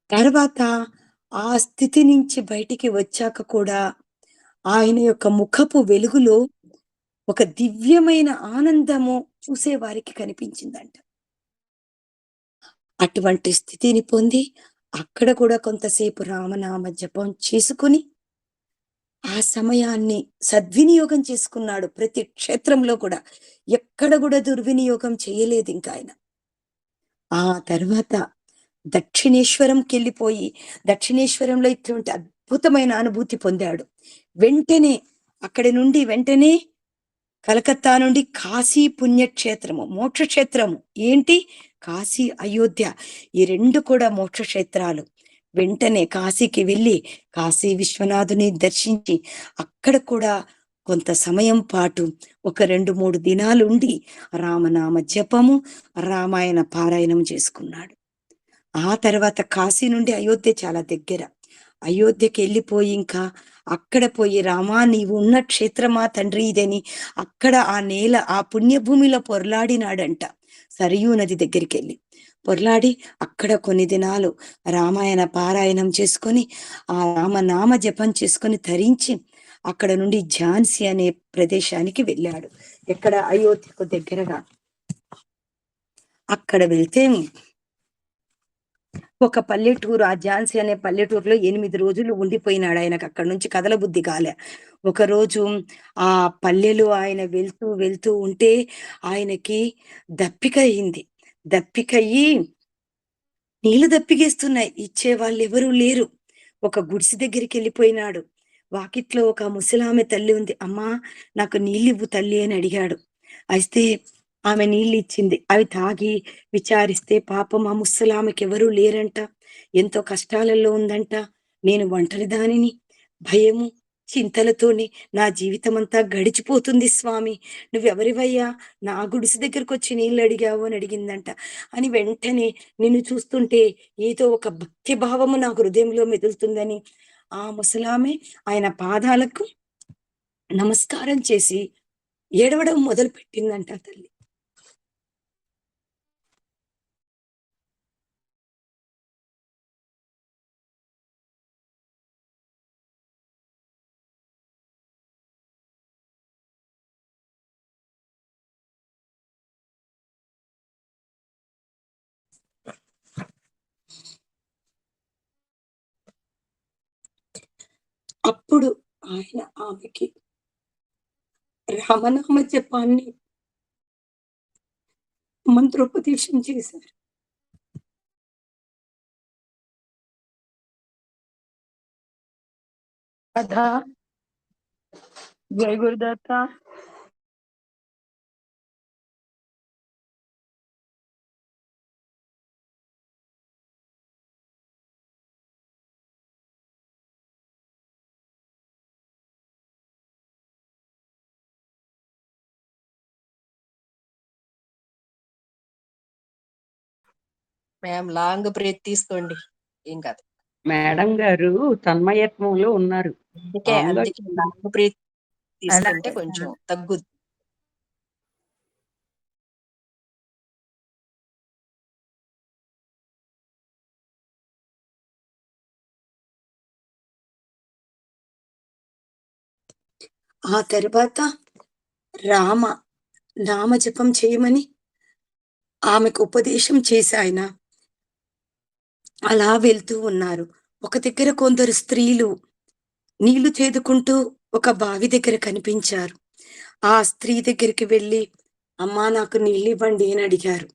తర్వాత ఆ స్థితి నుంచి బయటికి వచ్చాక కూడా ఆయన యొక్క ముఖపు వెలుగులో ఒక దివ్యమైన ఆనందము చూసేవారికి కనిపించిందంట. అటువంటి స్థితిని పొంది అక్కడ కూడా కొంతసేపు రామనామ జపం చేసుకొని ఆ సమయాన్ని సద్వినియోగం చేసుకున్నాడు. ప్రతి క్షేత్రంలో కూడా ఎక్కడ కూడా దుర్వినియోగం చేయలేదింకాయన. ఆ తర్వాత దక్షిణేశ్వరంకెళ్ళిపోయి దక్షిణేశ్వరంలో ఇటువంటి అద్భుతమైన అనుభూతి పొందాడు. వెంటనే అక్కడి నుండి వెంటనే కలకత్తా నుండి కాశీ పుణ్యక్షేత్రము, మోక్షక్షేత్రము. ఏంటి? కాశీ, అయోధ్య. ఈ 2 కూడా మోక్షక్షేత్రాలు. వెంటనే కాశీకి వెళ్ళి కాశీ విశ్వనాథుని దర్శించి అక్కడ కూడా కొంత సమయం పాటు ఒక 2, 3 దినాలుండి రామనామ జపము, రామాయణ పారాయణం చేసుకున్నాడు. ఆ తర్వాత కాశీ నుండి అయోధ్య చాలా దగ్గర. అయోధ్యకెళ్ళిపోయి ఇంకా అక్కడ పోయి రామా నీవు ఉన్న క్షేత్రమా తండ్రి ఇదని అక్కడ ఆ నేల ఆ పుణ్యభూమిలో పొర్లాడినాడంట. సరయూ నది దగ్గరికెళ్ళి పొర్లాడి అక్కడ కొన్ని దినాలు రామాయణ పారాయణం చేసుకొని ఆ రామనామ జపం చేసుకొని తరించి అక్కడ నుండి ఝాన్సీ అనే ప్రదేశానికి వెళ్ళాడు. ఎక్కడ? అయోధ్యకు దగ్గరగా. అక్కడ వెళ్తే ఒక పల్లెటూరు, ఆ ఝాన్సీ అనే పల్లెటూరులో 8 రోజులు ఉండిపోయినాడు. ఆయనకు అక్కడి నుంచి కదలబుద్ధి కాలే. ఒకరోజు ఆ పల్లెలో ఆయన వెళ్తూ ఉంటే ఆయనకి దప్పిక అయింది. దప్పికయ్యి నీళ్లు దప్పిగేస్తున్నాయి. ఇచ్చేవాళ్ళెవరూ లేరు. ఒక గుడిసె దగ్గరికెళ్ళిపోయినాడు. వాకిట్లో ఒక ముసలామె తల్లి ఉంది. అమ్మా నాకు నీళ్ళివ్వు తల్లి అని అడిగాడు. అయితే ఆమె నీళ్ళిచ్చింది. అవి తాగి విచారిస్తే పాపం ఆ ముసలామెకెవరూ లేరంట. ఎంతో కష్టాలలో ఉందంట. నేను ఒంటరిదానిని, భయము, చింతలతోని నా జీవితమంతా గడిచిపోతుంది స్వామి. నువ్వెవరివయ్యా? నా గుడిసె దగ్గరకొచ్చి నీళ్ళడిగావు అని అడిగిందంట. అని వెంటనే నిన్ను చూస్తుంటే ఏదో ఒక భక్తి భావము నా హృదయంలో మెదులుతుందని ఆ ముసలామె ఆయన పాదాలకు నమస్కారం చేసి ఏడవడం మొదలుపెట్టిందంట తల్లి. అప్పుడు ఆయన ఆమెకి రామనామ జపాన్ని మంత్రోపదేశం చేశారు. రాధా జై గురుదత్త. మ్యామ్ లాంగ్ బ్రీత్ తీసుకోండి, ఏం కాదు. మేడం గారు తన్మయత్వంలో ఉన్నారు. అందుకే లాంగ్ బ్రీత్ తీసుకుంటే కొంచెం తగ్గుద్ది. ఆ తర్వాత రామ నామజపం చేయమని ఆమెకు ఉపదేశం చేసి ఆయన అలా వెళ్తూ ఉన్నారు. ఒక దగ్గర కొందరు స్త్రీలు నీళ్లు చేదుకుంటూ ఒక బావి దగ్గర కనిపించారు. ఆ స్త్రీ దగ్గరికి వెళ్ళి అమ్మా నాకు నీళ్ళివ్వండి అని అడిగారు.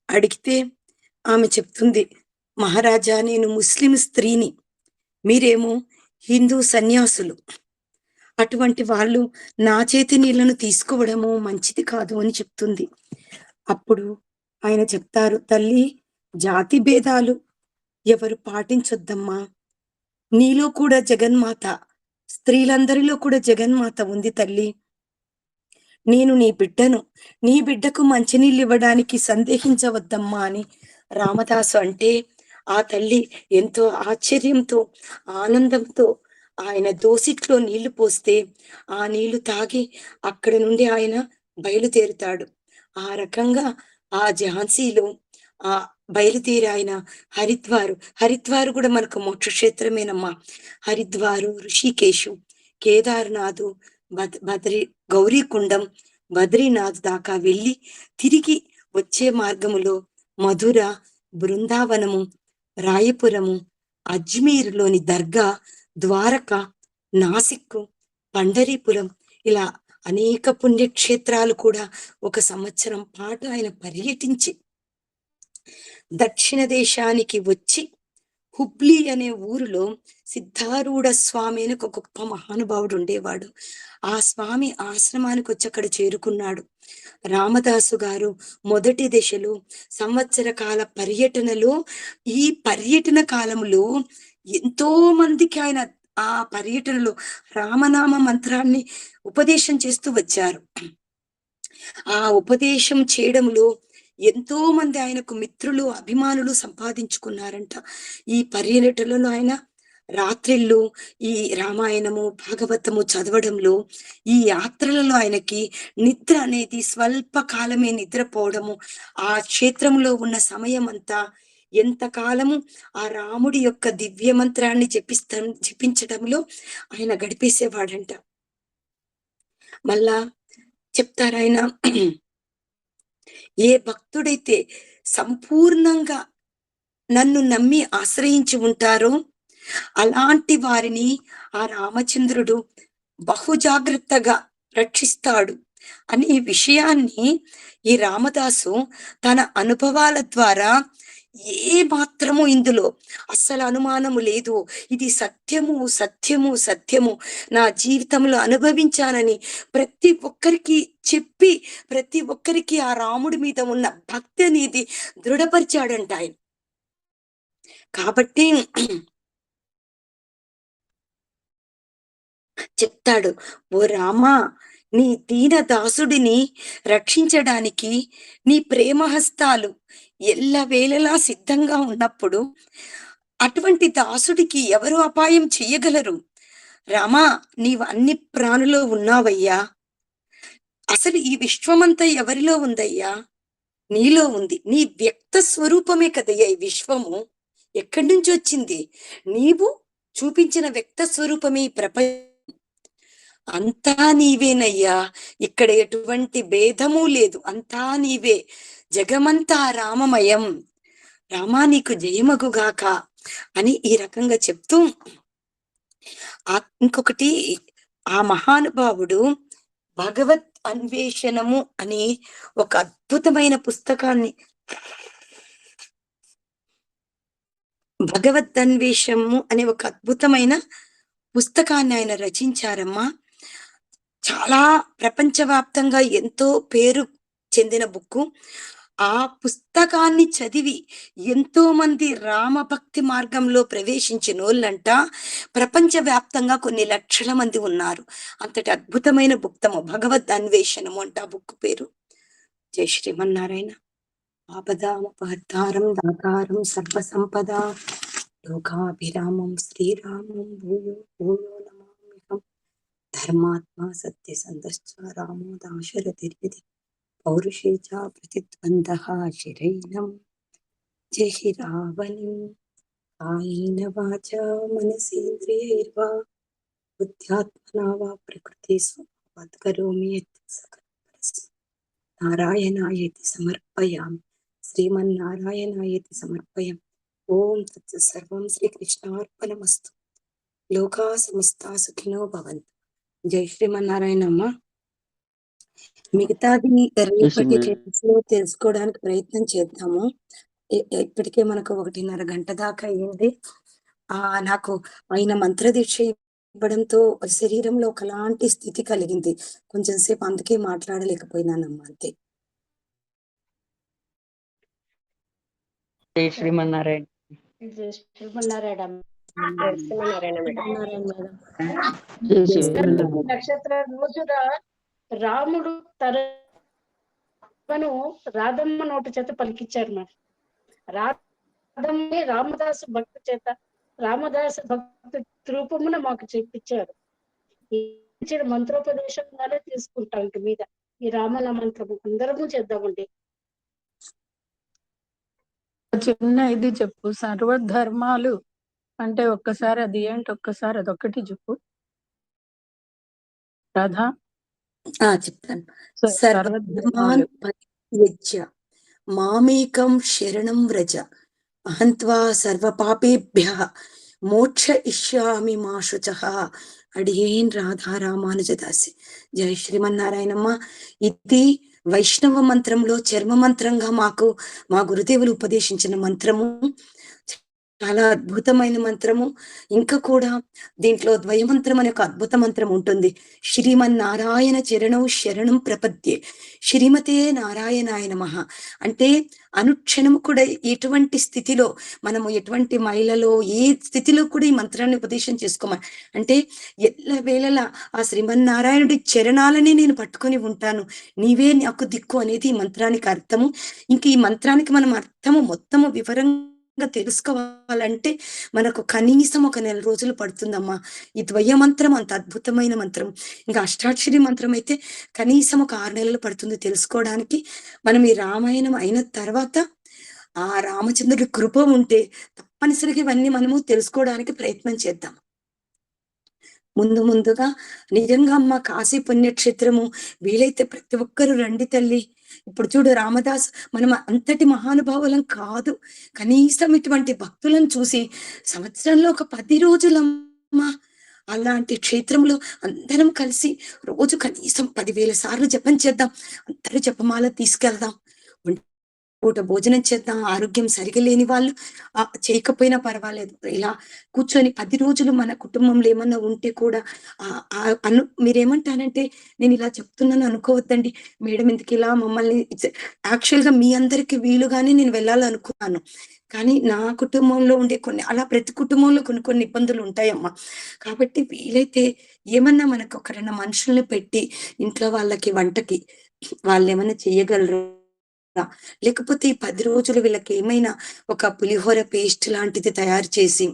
అడిగితే ఆమె చెప్తుంది, మహారాజా నేను ముస్లిం స్త్రీని, మీరేమో హిందూ సన్యాసులు. అటువంటి వాళ్ళు నా చేతి నీళ్లను తీసుకోవడము మంచిది కాదు అని చెప్తుంది. అప్పుడు ఆయన చెప్తారు, తల్లి జాతి భేదాలు ఎవరు పాటించొద్దమ్మా. నీలో కూడా జగన్మాత, స్త్రీలందరిలో కూడా జగన్మాత ఉంది తల్లి. నేను నీ బిడ్డను, నీ బిడ్డకు మంచినీళ్ళు ఇవ్వడానికి సందేహించవద్దమ్మా అని రామదాసు అంటే ఆ తల్లి ఎంతో ఆశ్చర్యంతో ఆనందంతో ఆయన దోసిట్లో నీళ్లు పోస్తే ఆ నీళ్లు తాగి అక్కడి నుండి ఆయన బయలుదేరుతాడు. ఆ రకంగా ఆ ఝాన్సీలో ఆ బయలుదేరి ఆయన హరిద్వారు కూడా మనకు మోక్షక్షేత్రమేనమ్మా. హరిద్వారు, ఋషికేశు, కేదార్నాథు, బద్రి గౌరీకుండం, బద్రీనాథ్ దాకా వెళ్ళి తిరిగి వచ్చే మార్గములో మధుర, బృందావనము, రాయపురము, అజ్మీర్లోని దర్గా, ద్వారక, నాసిక్, పండరీపురం ఇలా అనేక పుణ్యక్షేత్రాలు కూడా ఒక సంవత్సరం పాటు ఆయన పర్యటించి దక్షిణ దేశానికి వచ్చి హుబ్లీ అనే ఊరిలో సిద్ధారూఢ స్వామి అని ఒక గొప్ప మహానుభావుడు ఉండేవాడు. ఆ స్వామి ఆశ్రమానికి వచ్చి అక్కడ చేరుకున్నాడు. రామదాసు గారు మొదటి దశలో సంవత్సర కాల పర్యటనలో ఈ పర్యటన కాలంలో ఎంతో మందికి ఆయన ఆ పర్యటనలో రామనామ మంత్రాన్ని ఉపదేశం చేస్తూ వచ్చారు. ఆ ఉపదేశం చేయడంలో ఎంతో మంది ఆయనకు మిత్రులు, అభిమానులు సంపాదించుకున్నారంట. ఈ పర్యటనలో ఆయన రాత్రిళ్ళు ఈ రామాయణము, భాగవతము చదవడంలో, ఈ యాత్రలలో ఆయనకి నిద్ర అనేది స్వల్ప కాలమే నిద్రపోవడము, ఆ క్షేత్రంలో ఉన్న సమయం అంతా ఎంతకాలము ఆ రాముడి యొక్క దివ్య మంత్రాన్ని జపించడంలో ఆయన గడిపేసేవాడంట. మళ్ళా చెప్తారు ఆయన, ఏ భక్తుడైతే సంపూర్ణంగా నన్ను నమ్మి ఆశ్రయించి ఉంటారో అలాంటి వారిని ఆ రామచంద్రుడు బహు జాగ్రత్తగా రక్షిస్తాడు అనే విషయాన్ని ఈ రామదాసు తన అనుభవాల ద్వారా ఏ మాత్రము ఇందులో అస్సలు అనుమానము లేదు, ఇది సత్యము సత్యము సత్యము, నా జీవితంలో అనుభవించానని ప్రతి ఒక్కరికి చెప్పి ప్రతి ఒక్కరికి ఆ రాముడి మీద ఉన్న భక్తి అనేది దృఢపరిచాడంట ఆయన. కాబట్టి చెప్తాడు, ఓ రామా, నీ దీన దాసుడిని రక్షించడానికి నీ ప్రేమహస్తాలు ఎల్లవేళలా సిద్ధంగా ఉన్నప్పుడు అటువంటి దాసుడికి ఎవరు అపాయం చెయ్యగలరు? రామా, నీవు అన్ని ప్రాణులో ఉన్నావయ్యా. అసలు ఈ విశ్వమంతా ఎవరిలో ఉందయ్యా? నీలో ఉంది. నీ వ్యక్త స్వరూపమే కదయ్యా ఈ విశ్వము. ఎక్కడి నుంచి వచ్చింది? నీవు చూపించిన వ్యక్త స్వరూపమే ఈ ప్రపంచం. అంతా నీవేనయ్యా, ఇక్కడ ఎటువంటి భేదము లేదు, అంతా నీవే, జగమంతా రామమయం, రామా నీకు జయమగుగాక అని ఈ రకంగా చెప్తూ ఇంకొకటి ఆ మహానుభావుడు భగవత్ అన్వేషణము అని ఒక అద్భుతమైన పుస్తకాన్ని, భగవత్ అన్వేషణము అనే ఒక అద్భుతమైన పుస్తకాన్ని ఆయన రచించారమ్మా. చాలా ప్రపంచవ్యాప్తంగా ఎంతో పేరు చెందిన బుక్కు. ఆ పుస్తకాన్ని చదివి ఎంతో మంది రామభక్తి మార్గంలో ప్రవేశించిన వాళ్ళంట ప్రపంచవ్యాప్తంగా కొన్ని లక్షల మంది ఉన్నారు. అంతటి అద్భుతమైన బుక్తము భగవద్ అన్వేషణము అంట ఆ బుక్ పేరు. జై శ్రీమన్నారాయణ. ఆపదామపహర్తారం దాతారం సర్వసంపద లోకాభిరామం శ్రీరామం భూయో భూయో నమామ్యహం. ధర్మాత్మా సత్యసంధశ్చ రామో దాశరథిర్యది పౌరుషే చ ప్రతిద్వందః శిరైనం జహి రావణిం కాయేన వాచా మనసేంద్రియైర్వా బుద్ధ్యాత్మనా వా ప్రకృతి స్వభావాత్ కరోమి యత్ సకలం పరస్మై నారాయణాయేతి సమర్పయామి. శ్రీమన్నారాయణాయేతి సమర్పయామి. ఓం తత్ సర్వం శ్రీకృష్ణార్పణమస్తు. లోకా సమస్తా సుఖినో భవంతు. జై శ్రీమన్నారాయణమ్మ. మిగతాది రేపటి క్లాస్లో తెలుసుకోవడానికి ప్రయత్నం చేద్దాము. ఇప్పటికే మనకు 1:30 గంట దాకా అయింది. నాకు ఆయన మంత్రదీక్ష ఇవ్వడంతో శరీరంలో ఒకలాంటి స్థితి కలిగింది. కొంచెం సేపు అందుకే మాట్లాడలేకపోయినానమ్మా, అంతే. జై శ్రీమన్నారాయణ. జై శ్రీమన్నారాయణ. జై శ్రీమన్నారాయణ. నక్షత్ర రోజున రాముడు తనను రాధమ్మ నోటి చేత పలికిచ్చారు మేడం. రాధమ్మని రామదాసు భక్తి చేత రామదాసు భక్తి రూపమున మాకు చెప్పించారు. ఇచ్చిన మంత్రోపదేశంగానే తీసుకుంటాం ఇంక మీద ఈ రామల మంత్రము అందరము చేద్దామండి. చిన్న ఇది చెప్పు, సర్వధర్మాలు అంటే ఒక్కసారి అది ఏంటి, ఒక్కసారి అదొక్కటి చెప్పు రాధా. చెప్తాను. సర్వధర్మాలు పరిత్యజ్య మామేకం శరణం వ్రజ అహంత్వా సర్వ పాపేభ్యః మోక్ష ఇష్యామి మా శుచః. అడియేన్ రాధా రామానుజదాసి. జయ శ్రీమన్నారాయణమ్మ. ఇది వైష్ణవ మంత్రంలో చర్మ మంత్రంగా మాకు మా గురుదేవులు ఉపదేశించిన మంత్రము. చాలా అద్భుతమైన మంత్రము. ఇంకా కూడా దీంట్లో ద్వయమంత్రం అనే ఒక అద్భుత మంత్రం ఉంటుంది. శ్రీమన్నారాయణ చరణం శరణం ప్రపద్యే శ్రీమతే నారాయణాయ నమః. అంటే అనుక్షణము కూడా ఎటువంటి స్థితిలో మనము ఎటువంటి మైలలో ఏ స్థితిలో కూడా ఈ మంత్రాన్ని ఉపదేశం చేసుకోమని, అంటే ఎల్లవేళలా ఆ శ్రీమన్నారాయణుడి చరణాలని నేను పట్టుకొని ఉంటాను, నీవే నాకు దిక్కు అనేది ఈ మంత్రానికి అర్థము. ఇంక ఈ మంత్రానికి మనం అర్థము మొత్తము వివరంగా తెలుసుకోవాలంటే మనకు కనీసం ఒక 1 నెల రోజులు పడుతుందమ్మా. ఈ ద్వయ మంత్రం అంత అద్భుతమైన మంత్రం. ఇంకా అష్టాక్షరి మంత్రం అయితే కనీసం ఒక 6 నెలలు పడుతుంది తెలుసుకోవడానికి. మనం ఈ రామాయణం అయిన తర్వాత ఆ రామచంద్రుడి కృప ఉంటే తప్పనిసరిగా ఇవన్నీ మనము తెలుసుకోవడానికి ప్రయత్నం చేద్దాం. ముందుగా నిజంగా అమ్మ కాశీ పుణ్యక్షేత్రము వీలైతే ప్రతి ఒక్కరు రండి తల్లి. ఇప్పుడు చూడు రామదాస్, మనం అంతటి మహానుభావులం కాదు, కనీసం ఇటువంటి భక్తులను చూసి సంవత్సరంలో ఒక 10 రోజులమ్మా అలాంటి క్షేత్రంలో అందరం కలిసి రోజు కనీసం 10,000 సార్లు జపం చేద్దాం. అందరూ జపమాల తీసుకెళ్దాం, పూట భోజనం చేద్దాం. ఆరోగ్యం సరిగా లేని వాళ్ళు చేయకపోయినా పర్వాలేదు, ఇలా కూర్చొని 10 రోజులు మన కుటుంబంలో ఏమన్నా ఉంటే కూడా మీరేమంటారంటే, నేను ఇలా చెప్తున్నాను అనుకోవద్దండి మేడం, ఎందుకు ఇలా మమ్మల్ని, యాక్చువల్ గా మీ అందరికి వీలుగానే నేను వెళ్ళాలనుకున్నాను, కానీ నా కుటుంబంలో ఉండే అలా ప్రతి కుటుంబంలో కొన్ని ఇబ్బందులు ఉంటాయమ్మా. కాబట్టి వీలైతే ఏమన్నా మనకు ఒకరైనా మనుషుల్ని పెట్టి ఇంట్లో వాళ్ళకి వంటకి వాళ్ళు ఏమన్నా చేయగలరు, లేకపోతే ఈ 10 రోజులు వీళ్ళకి ఏమైనా ఒక పులిహోర పేస్ట్ లాంటిది తయారు చేసి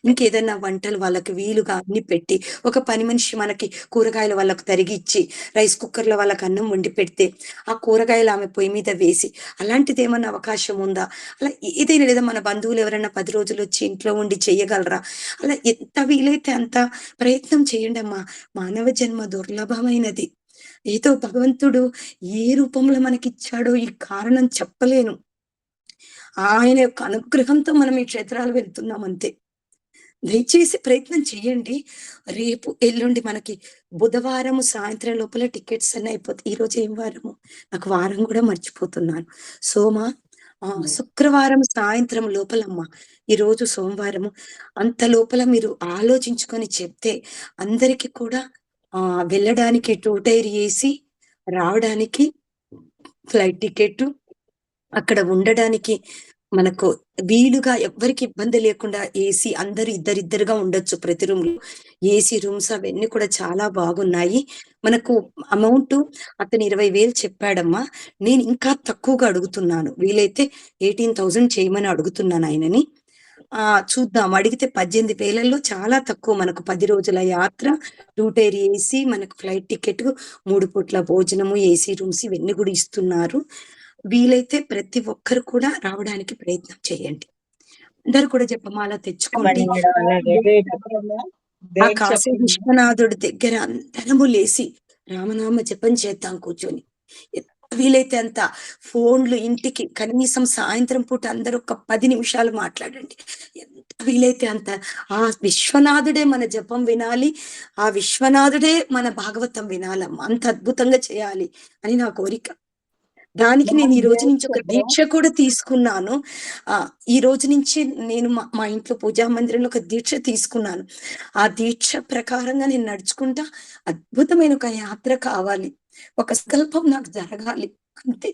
ఇంకేదైనా వంటలు వాళ్ళకి వీలుగా అన్ని పెట్టి, ఒక పని మనిషి మనకి కూరగాయలు వాళ్ళకు తరిగిచ్చి రైస్ కుక్కర్లో వాళ్ళకి అన్నం వండి పెడితే ఆ కూరగాయలు ఆమె పొయ్యి మీద వేసి, అలాంటిది ఏమన్నా అవకాశం ఉందా? అలా ఏదైనా, లేదా మన బంధువులు ఎవరైనా 10 రోజులు వచ్చి ఇంట్లో ఉండి చేయగలరా? అలా ఎంత వీలైతే అంత ప్రయత్నం చేయండి అమ్మా. మానవ జన్మ దుర్లభమైనది. ఏదో భగవంతుడు ఏ రూపంలో మనకిచ్చాడో ఈ కారణం చెప్పలేను. ఆయన యొక్క అనుగ్రహంతో మనం ఈ క్షేత్రాలు వెళ్తున్నాం అంతే. దయచేసి ప్రయత్నం చేయండి. రేపు ఎల్లుండి మనకి బుధవారం సాయంత్రం లోపల టికెట్స్ అన్నీ అయిపోతాయి. ఈ రోజు ఏం వారము, నాకు వారం కూడా మర్చిపోతున్నాను. శుక్రవారం సాయంత్రం లోపలమ్మా, ఈ రోజు సోమవారము, అంత లోపల మీరు ఆలోచించుకొని చెప్తే అందరికి కూడా వెళ్ళడానికి 2 టైర్ ఏసీ, రావడానికి ఫ్లైట్ టికెట్, అక్కడ ఉండడానికి మనకు వీలుగా ఎవ్వరికి ఇబ్బంది లేకుండా ఏసీ, అందరు ఇద్దరిద్దరుగా ఉండొచ్చు ప్రతి రూమ్ లో. ఏసీ రూమ్స్ అవన్నీ కూడా చాలా బాగున్నాయి. మనకు అమౌంట్ అతను 20,000 చెప్పాడమ్మా. నేను ఇంకా తక్కువగా అడుగుతున్నాను, వీలైతే 18,000 చేయమని అడుగుతున్నాను ఆయనని. చూద్దాం, అడిగితే 18,000లో చాలా తక్కువ. మనకు 10 రోజుల యాత్ర, 2 టైర్ ఏసీ, మనకు ఫ్లైట్ టికెట్, 3 పూట్ల భోజనము, ఏసీ రూమ్స్ ఇవన్నీ కూడా ఇస్తున్నారు. వీలైతే ప్రతి ఒక్కరు కూడా రావడానికి ప్రయత్నం చేయండి. అందరు కూడా జపమాల తెచ్చుకోండి. ఆ కాశీ విశ్వనాథుడి దగ్గర అందరము లేసి రామనామ జపం చేద్దాం కూర్చొని. వీలైతే అంత ఫోన్లు ఇంటికి కనీసం సాయంత్రం పూట అందరూ ఒక 10 నిమిషాలు మాట్లాడండి. ఎంత వీలైతే అంత ఆ విశ్వనాథుడే మన జపం వినాలి, ఆ విశ్వనాథుడే మన భాగవతం వినాలమ్మా. అంత అద్భుతంగా చేయాలి అని నా కోరిక. దానికి నేను ఈ రోజు నుంచి ఒక దీక్ష కూడా తీసుకున్నాను. ఈ రోజు నుంచి నేను మా ఇంట్లో పూజా మందిరంలో ఒక దీక్ష తీసుకున్నాను. ఆ దీక్ష ప్రకారంగా నేను నడుచుకుంటా అద్భుతమైన ఒక యాత్ర కావాలి, ఒక సంకల్పం నాకు జరగాలి అంతే.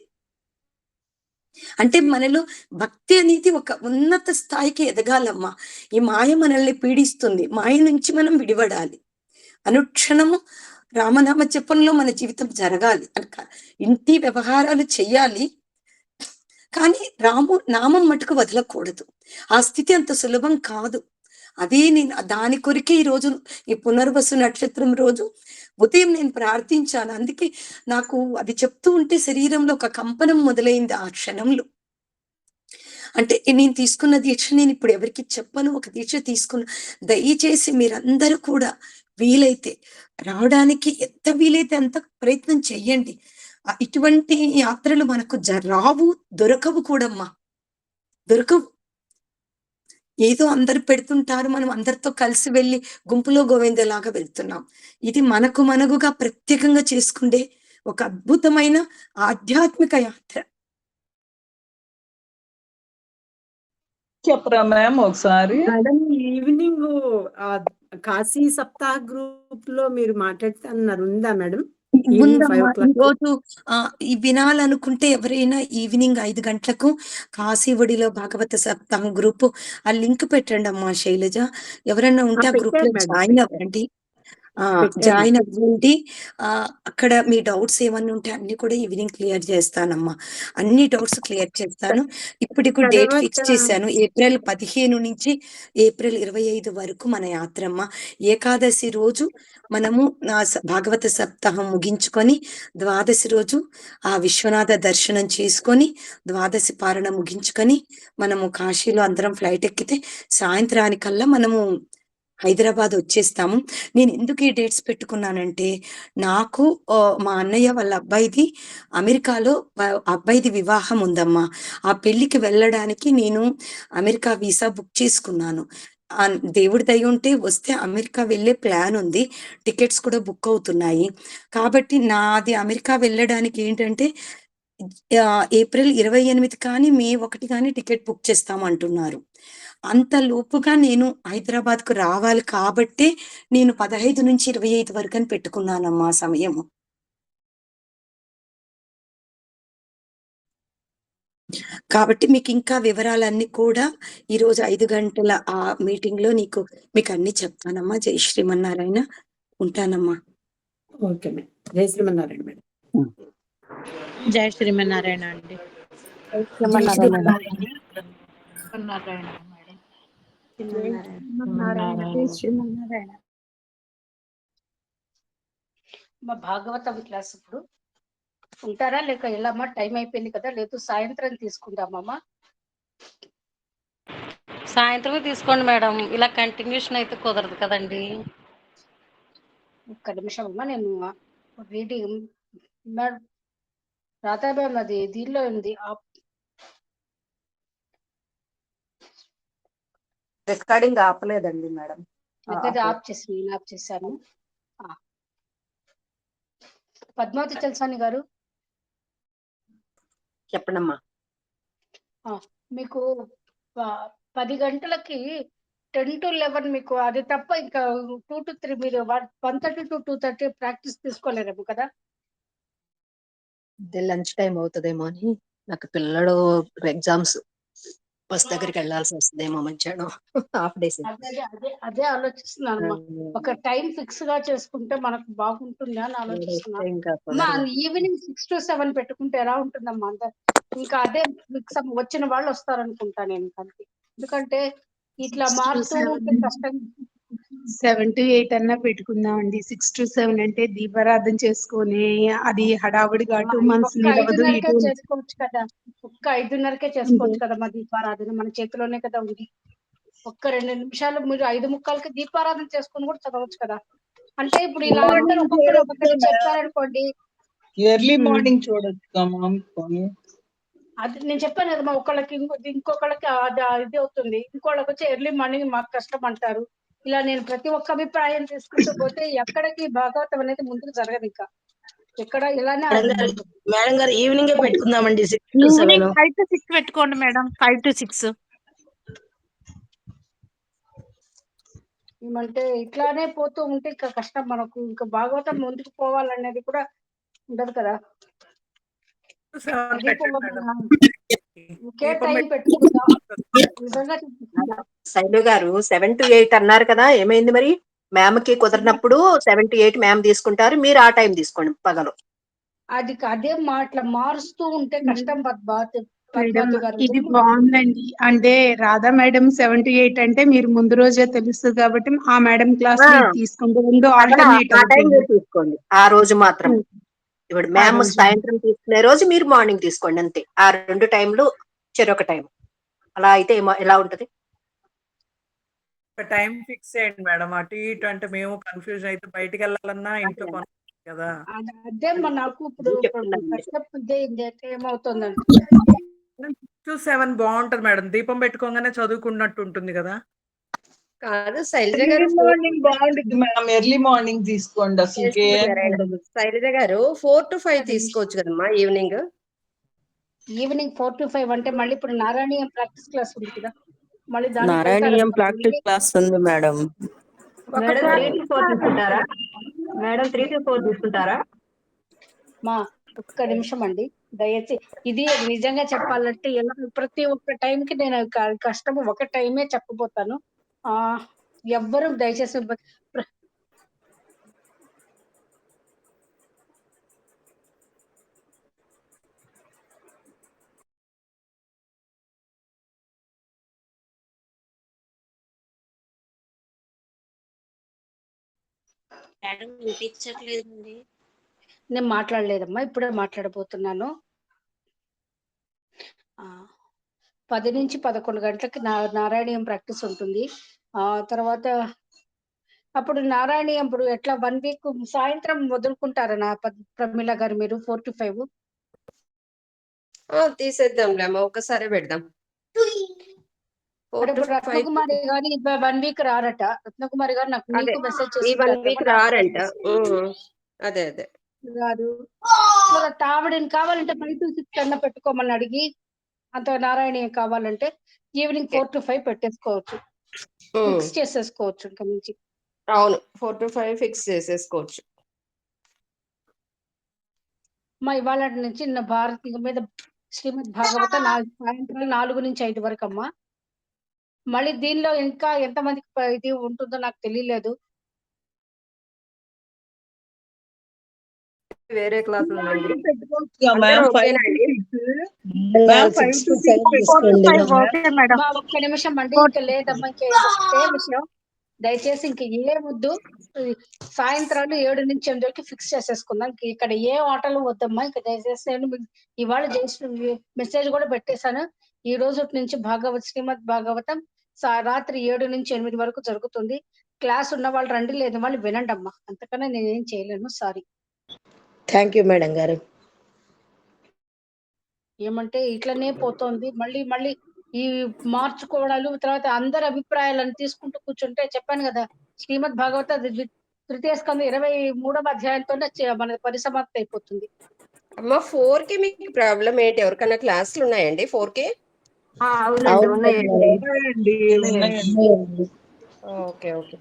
అంటే మనలో భక్తి అనేది ఒక ఉన్నత స్థాయికి ఎదగాలమ్మా. ఈ మాయ మనల్ని పీడిస్తుంది, మాయ నుంచి మనం విడిపడాలి. అనుక్షణము రామనామ జపంలో మన జీవితం జరగాలి అనక ఇంటి వ్యవహారాలు చెయ్యాలి. కానీ నామం మటుకు వదలకూడదు. ఆ స్థితి అంత సులభం కాదు. అదే నేను దాని కొరికే ఈరోజు ఈ పునర్వసు నక్షత్రం రోజు ఉదయం నేను ప్రార్థించాను. అందుకే నాకు అది చెప్తూ ఉంటే శరీరంలో ఒక కంపనం మొదలైంది ఆ క్షణంలో. అంటే నేను తీసుకున్న దీక్ష నేను ఇప్పుడు ఎవరికీ చెప్పను. ఒక దీక్ష తీసుకున్న. దయచేసి మీరందరూ కూడా వీలైతే రావడానికి ఎంత వీలైతే అంత ప్రయత్నం చెయ్యండి. ఇటువంటి యాత్రలు మనకు రావు, దొరకవు కూడమ్మా. దొరకవు. ఏదో అందరూ పెడుతుంటారు. మనం అందరితో కలిసి వెళ్లి గుంపులో గోవిందలాగా వెళ్తున్నాం. ఇది మనకుగా ప్రత్యేకంగా చేసుకుండే ఒక అద్భుతమైన ఆధ్యాత్మిక యాత్ర. చెప్పరా మ్యామ్ ఒకసారి? మేడం ఈవినింగ్ కాశీ సప్తాహ గ్రూప్ లో మీరు మాట్లాడుతున్నారు, ఉందా మేడం? ఉందమ్మా. ఈరోజు ఈ వినాలనుకుంటే ఎవరైనా ఈవినింగ్ 5 గంటలకు కాశీ ఒడిలో భాగవత సప్తాహం గ్రూప్ ఆ లింక్ పెట్టండి అమ్మా శైలజ. ఎవరైనా ఉంటే ఆ గ్రూప్ లో జాయిన్ అవ్వండి. జాయిన్ అవ్వండి. అక్కడ మీ డౌట్స్ ఏమన్నా ఉంటే అన్ని కూడా ఈవినింగ్ క్లియర్ చేస్తానమ్మా. అన్ని డౌట్స్ క్లియర్ చేస్తాను. ఇప్పుడు డేట్ ఫిక్స్ చేశాను. ఏప్రిల్ 15 నుంచి ఏప్రిల్ 25 వరకు మన యాత్రమ్మ. ఏకాదశి రోజు మనము భాగవత సప్తాహం ముగించుకొని ద్వాదశి రోజు ఆ విశ్వనాథ దర్శనం చేసుకొని ద్వాదశి పారణ ముగించుకొని మనము కాశీలో అందరం ఫ్లైట్ ఎక్కితే సాయంత్రానికల్లా మనము హైదరాబాద్ వచ్చేస్తాము. నేను ఎందుకు ఈ డేట్స్ పెట్టుకున్నానంటే నాకు మా అన్నయ్య వాళ్ళ అబ్బాయిది అమెరికాలో అబ్బాయిది వివాహం ఉందమ్మా. ఆ పెళ్లికి వెళ్ళడానికి నేను అమెరికా వీసా బుక్ చేసుకున్నాను. దేవుడి దయ ఉంటే వస్తే అమెరికా వెళ్ళే ప్లాన్ ఉంది. టికెట్స్ కూడా బుక్ అవుతున్నాయి. కాబట్టి నాది అమెరికా వెళ్ళడానికి ఏంటంటే ఏప్రిల్ 28 కానీ మే 1 కానీ టికెట్ బుక్ చేస్తాం అంటున్నారు. అంత లోపుగా నేను హైదరాబాద్ కు రావాలి కాబట్టే నేను 15 నుంచి 25 వరకు అని పెట్టుకున్నానమ్మా సమయము. కాబట్టి మీకు ఇంకా వివరాలన్నీ కూడా ఈరోజు 5 గంటల ఆ మీటింగ్ లో మీకు అన్ని చెప్తానమ్మా. జై శ్రీమన్నారాయణ. ఉంటానమ్మా. Okay madam. జై శ్రీమన్నారాయణ మేడం. జై శ్రీమన్నారాయణ అండి. మా భాగవతం క్లాస్ ఇప్పుడు ఉంటారా లేక వెళ్ళమ్మా? టైం అయిపోయింది కదా. లేదు సాయంత్రం తీసుకుందామమ్మా. సాయంత్రమే తీసుకోండి మేడం. ఇలా కంటిన్యూషన్ అయితే కుదరదు కదండి. ఒక్క నిమిషం అమ్మా, నేను రీడింగ్ మేడం రాధాబాబు అది దీనిలో ఉంది. Recording ఆపలేదండి madam. ఆఫ్ చేశాను. పద్మావతి చల్సాని గారు చెప్పండమ్మా. మీకు 10 గంటలకి 10 to 11 మీకు అది తప్ప ఇంకా 2 to 3 మీరు 1:30 to 2:30 ప్రాక్టీస్ తీసుకోలేరేమో కదా. అదే లంచ్ టైం అవుతుందేమో అని. నాకు పిల్లలు ఎగ్జామ్స్ బస్ దగ్గరికి వెళ్ళాల్సి వస్తుందేమో మధ్యాహ్నం హాఫ్ డేస్. అదే ఆలోచిస్తున్నాను. ఒక టైం ఫిక్స్ గా చేసుకుంటే మనకు బాగుంటుంది అని ఆలోచిస్తున్నాను. ఈవినింగ్ 6 to 7 పెట్టుకుంటే ఎలా ఉంటుందమ్మా? ఇంకా అదే వచ్చిన వాళ్ళు వస్తారనుకుంటా నేను. ఎందుకంటే ఇట్లా మారుతూ ఉంటే కష్టం. 7 to 8 అన్నా పెట్టుకుందామండి. 6 to 7 అంటే దీపారాధన చేసుకొని అది హడావుడిగా అటు మనసు నిలవదు, ఇటు చేసుకోవచ్చు కదా. ఒక్క 5:30కే చేసుకోవచ్చు కదా మా దీపారాధన. మన చేతిలోనే కదా ఉంది. ఒక్క 2 నిమిషాలు మీరు 5:45కి దీపారాధన చేసుకొని కూడా చదవచ్చు కదా. అంటే ఇప్పుడు ఇలా అందరూ ఒక్కొక్కరు చెప్పారనుకోండి. ఎర్లీ మార్నింగ్ చూడొచ్చు. అది నేను చెప్పాను కదమ్మా, ఒకళ్ళకి ఇంకొకళ్ళకి ఇది అవుతుంది. ఇంకోళ్ళకి వచ్చి ఎర్లీ మార్నింగ్ మాకు కష్టం అంటారు. ఇలా నేను ప్రతి ఒక్క అభిప్రాయం తీసుకుంటూ పోతే ఎక్కడికి భాగవతం అనేది ముందుకు జరగదు. ఇంకా ఎక్కడ ఇలానే మేడం గారు ఈవినింగ్ పెట్టుకుందామండి. 5 to 6 పెట్టుకోండి మేడం. 5 to 6 ఏమంటే ఇట్లానే పోతూ ఉంటే ఇంకా కష్టం మనకు. ఇంకా భాగవతం ముందుకు పోవాలనేది కూడా ఉండదు కదా. ఒకే టైం పెట్టుకుందాం. నిజంగా శైలు గారు 7 to 8 అన్నారు కదా, ఏమైంది మరి? మ్యామ్ కి కుదిరినప్పుడు 7 to 8 మ్యామ్ తీసుకుంటారు, మీరు ఆ టైం తీసుకోండి పగలు. అదే అట్లా మారుస్తూ ఉంటే కష్టం మేడం పద్మావతి గారు. ఇది బాగుందండి. అంటే రాధా మేడం 7 to 8 అంటే మీరు ముందు రోజే తెలుస్తుంది కాబట్టి ఆ మేడం క్లాస్ ఆ, తీసుకుంటే రెండు అక్కడ ఆల్టర్నేట్ ఆ టైం అవుతుంది. మీరు తీసుకోండి ఆ రోజు మాత్రం. ఇప్పుడు ఆ మ్యామ్ రోజు సాయంత్రం తీసుకునే రోజు మీరు మార్నింగ్ తీసుకోండి అంతే. ఆ 2 టైంలు చెరొక టైం. అలా అయితే ఎలా ఉంటది? ఒక టైం ఫిక్స్ చేయండి మేడం. అటు ఇటు అంటే మేము కన్ఫ్యూజ్ అయితే బయటికి వెళ్ళాలన్నా ఇంట్లో అదే పని కదా. అదే నాకు ఇప్పుడు చెప్తున్నాను. ప్రశ్న ఏమవుతుందంటే 6 to 7 బాగుంటది మేడం. దీపం పెట్టుకోగానే చదువుకున్నట్టు ఉంటుంది కదా. కాదు శైలజ ఎర్లీ గారు, మార్నింగ్ బాగుంటుంది మేడం. ఎర్లీ మార్నింగ్ తీసుకోండి, అసలుకి ఏం ఉండదు. శైలజ గారు 4 to 5 అది తీసుకోవచ్చు కదమ్మా ఈవినింగ్. ఈవినింగ్ 4 to 5 అంటే మళ్ళీ ఇప్పుడు నారాయణీయం ప్రాక్టీస్ క్లాస్ ఉంది కదా, మళ్ళీ దానికి వెళ్తారు నారాయణీయం కదా ప్రాక్టీస్ క్లాస్ ఉంది మేడం. మేడం 3 to 4 తీసుకుంటారా? మేడం 3 to 4 తీసుకుంటారా? మా ఒక్క నిమిషం అండి దయచేసి. ఇది నిజంగా చెప్పాలంటే ఎలా ప్రతి ఒక్క టైంకి నేను కష్టం ఒక టైమే చెప్పబోతాను. ఆ ఎవ్వరు దయచేసి మేడం వినిపించట్లేదండి. నేను మాట్లాడలేదమ్మా, ఇప్పుడే మాట్లాడబోతున్నాను. 10 నుంచి 11 గంటలకి నారాయణీయం ప్రాక్టీస్ ఉంటుంది. తర్వాత అప్పుడు నారాయణీయం ఇప్పుడు ఎట్లా 1 వీక్ సాయంత్రం వదులుకుంటారా ప్రమీల గారు మీరు 4 to 5? తీసేద్దాంలే అమ్మ, ఒకసారి పెడదాం. 4 to ఇప్పుడు 5 రత్నకుమారి గారు 1 వీక్ రారట. రత్నకుమారి గారు నాకు అదే మీకు మెసేజ్ ఈ 1 చేసి వీక్ రారంట. అదే అదే రాదు. ఆవిడని కావాలంటే 5 to 6 అన్న పెట్టుకోమని అడిగి అంత నారాయణీయం కావాలంటే ఈవినింగ్ 4 to 5 పెట్టేసుకోవచ్చు, ఫిక్స్ చేసేసుకోవచ్చు ఇంకా నుంచి. అవును, 4 to 5 ఫిక్స్ చేసేసుకోవచ్చు. ఇవాళ నుంచి నా భారతీయ మీద శ్రీమద్ భాగవత సాయంత్రం 4 నుంచి 5 వరకు అమ్మా. మళ్ళీ దీనిలో ఇంకా ఎంతమందికి ఇది ఉంటుందో నాకు తెలియలేదు. వేరే క్లాసులు ఉందండి. పెట్టుకోవచ్చు మ్యామ్. 5 to 6 మ్యామ్, 5 to 6 పెట్టుకోవచ్చు. ఒక్క నిమిషం అండి, ఇంకా లేదమ్మా. ఇంకా ఒకటే విషయం, దయచేసి ఇంక ఏమొద్దు. సాయంత్రాలు 7 నుంచి 8 వరకు ఫిక్స్ చేసేసుకుందాం. ఇక్కడ ఏ ఆటలు వద్దమ్మా. ఇంకా దయచేసి నేను ఇవాళ మెసేజ్ కూడా పెట్టేశాను. ఈ రోజు నుంచి శ్రీమద్ భాగవతం రాత్రి 7 నుంచి 8 వరకు జరుగుతుంది. క్లాస్ ఉన్న వాళ్ళు రండి, లేదు వాళ్ళు వినండి అమ్మా. అంతకన్నా నేనేం చేయలేను, సారీ. థ్యాంక్ యూ మేడం గారు. ఏమంటే ఇట్లనే పోతోంది. మళ్ళీ ఈ మార్చుకోవడాలు, తర్వాత అందరి అభిప్రాయాలను తీసుకుంటూ కూర్చుంటే చెప్పాను కదా, శ్రీమద్ భాగవత తృతీయ స్కంధం 23వ అధ్యాయంతోనే మన పరిసమాప్తి అయిపోతుంది. అమ్మ 4 కి మీకు ప్రాబ్లం ఏంటి? ఎవరికైనా క్లాసులు ఉన్నాయండి 4 కి? అవునండి, ఉన్నాయండి. ఉన్నాయండి. Okay okay.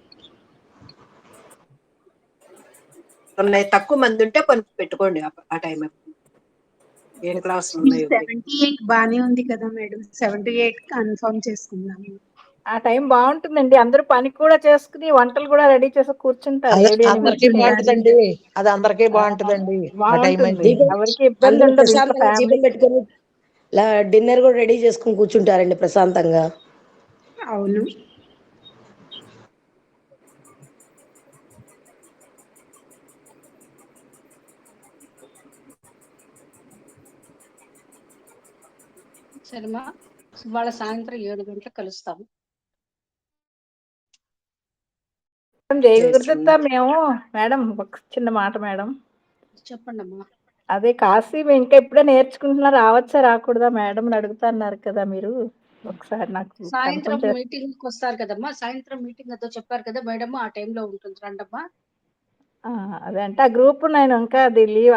ఉన్నాయి, తక్కువ మంది ఉంటే కొన్ని పెట్టుకోండి ఆ టైం. ఏం క్లాసులు ఉన్నాయో 78 బానే ఉంది కదా మేడం, 78 కన్ఫర్మ్ చేసుకుందాం. ఆ టైం బాగుంటుందండి. అందరూ పని కూడా చేసుకుని వంటలు కూడా రెడీ చేసి కూర్చుంటారు. అందరికీ బాగుంటుందండి. అది అందరికీ బాగుంటుందండి ఆ టైం అయితే. ఎవరికి ఇబ్బంది ఉండదు. ప్రశాంతంగా దీపం పెట్టుకొని డిన్నర్ కూడా రెడీ చేసుకుని కూర్చుంటారండి ప్రశాంతంగా. అవును. సరేమా, ఇవాళ సాయంత్రం 7 గంటలకు కలుస్తాము. జయగురుదత్త, మేము మేడం ఒక చిన్న మాట మేడం. చెప్పండి అమ్మా. అదే కాశీ ఇంకా ఇప్పుడే నేర్చుకుంటున్నా, రావచ్చా రాకూడదా మేడం అడుగుతా అన్నారు కదా మీరు. ఒకసారి నాకు సాయంత్రం మీటింగ్ కి వస్తారు కదమ్మా, సాయంత్రం మీటింగ్ అదో చెప్పారు కదా మేడం, ఆ టైంలో ఉంటుంది రండమ్మా. అదే అంటే ఆ గ్రూప్ నేను ఇంకా అది లీవ్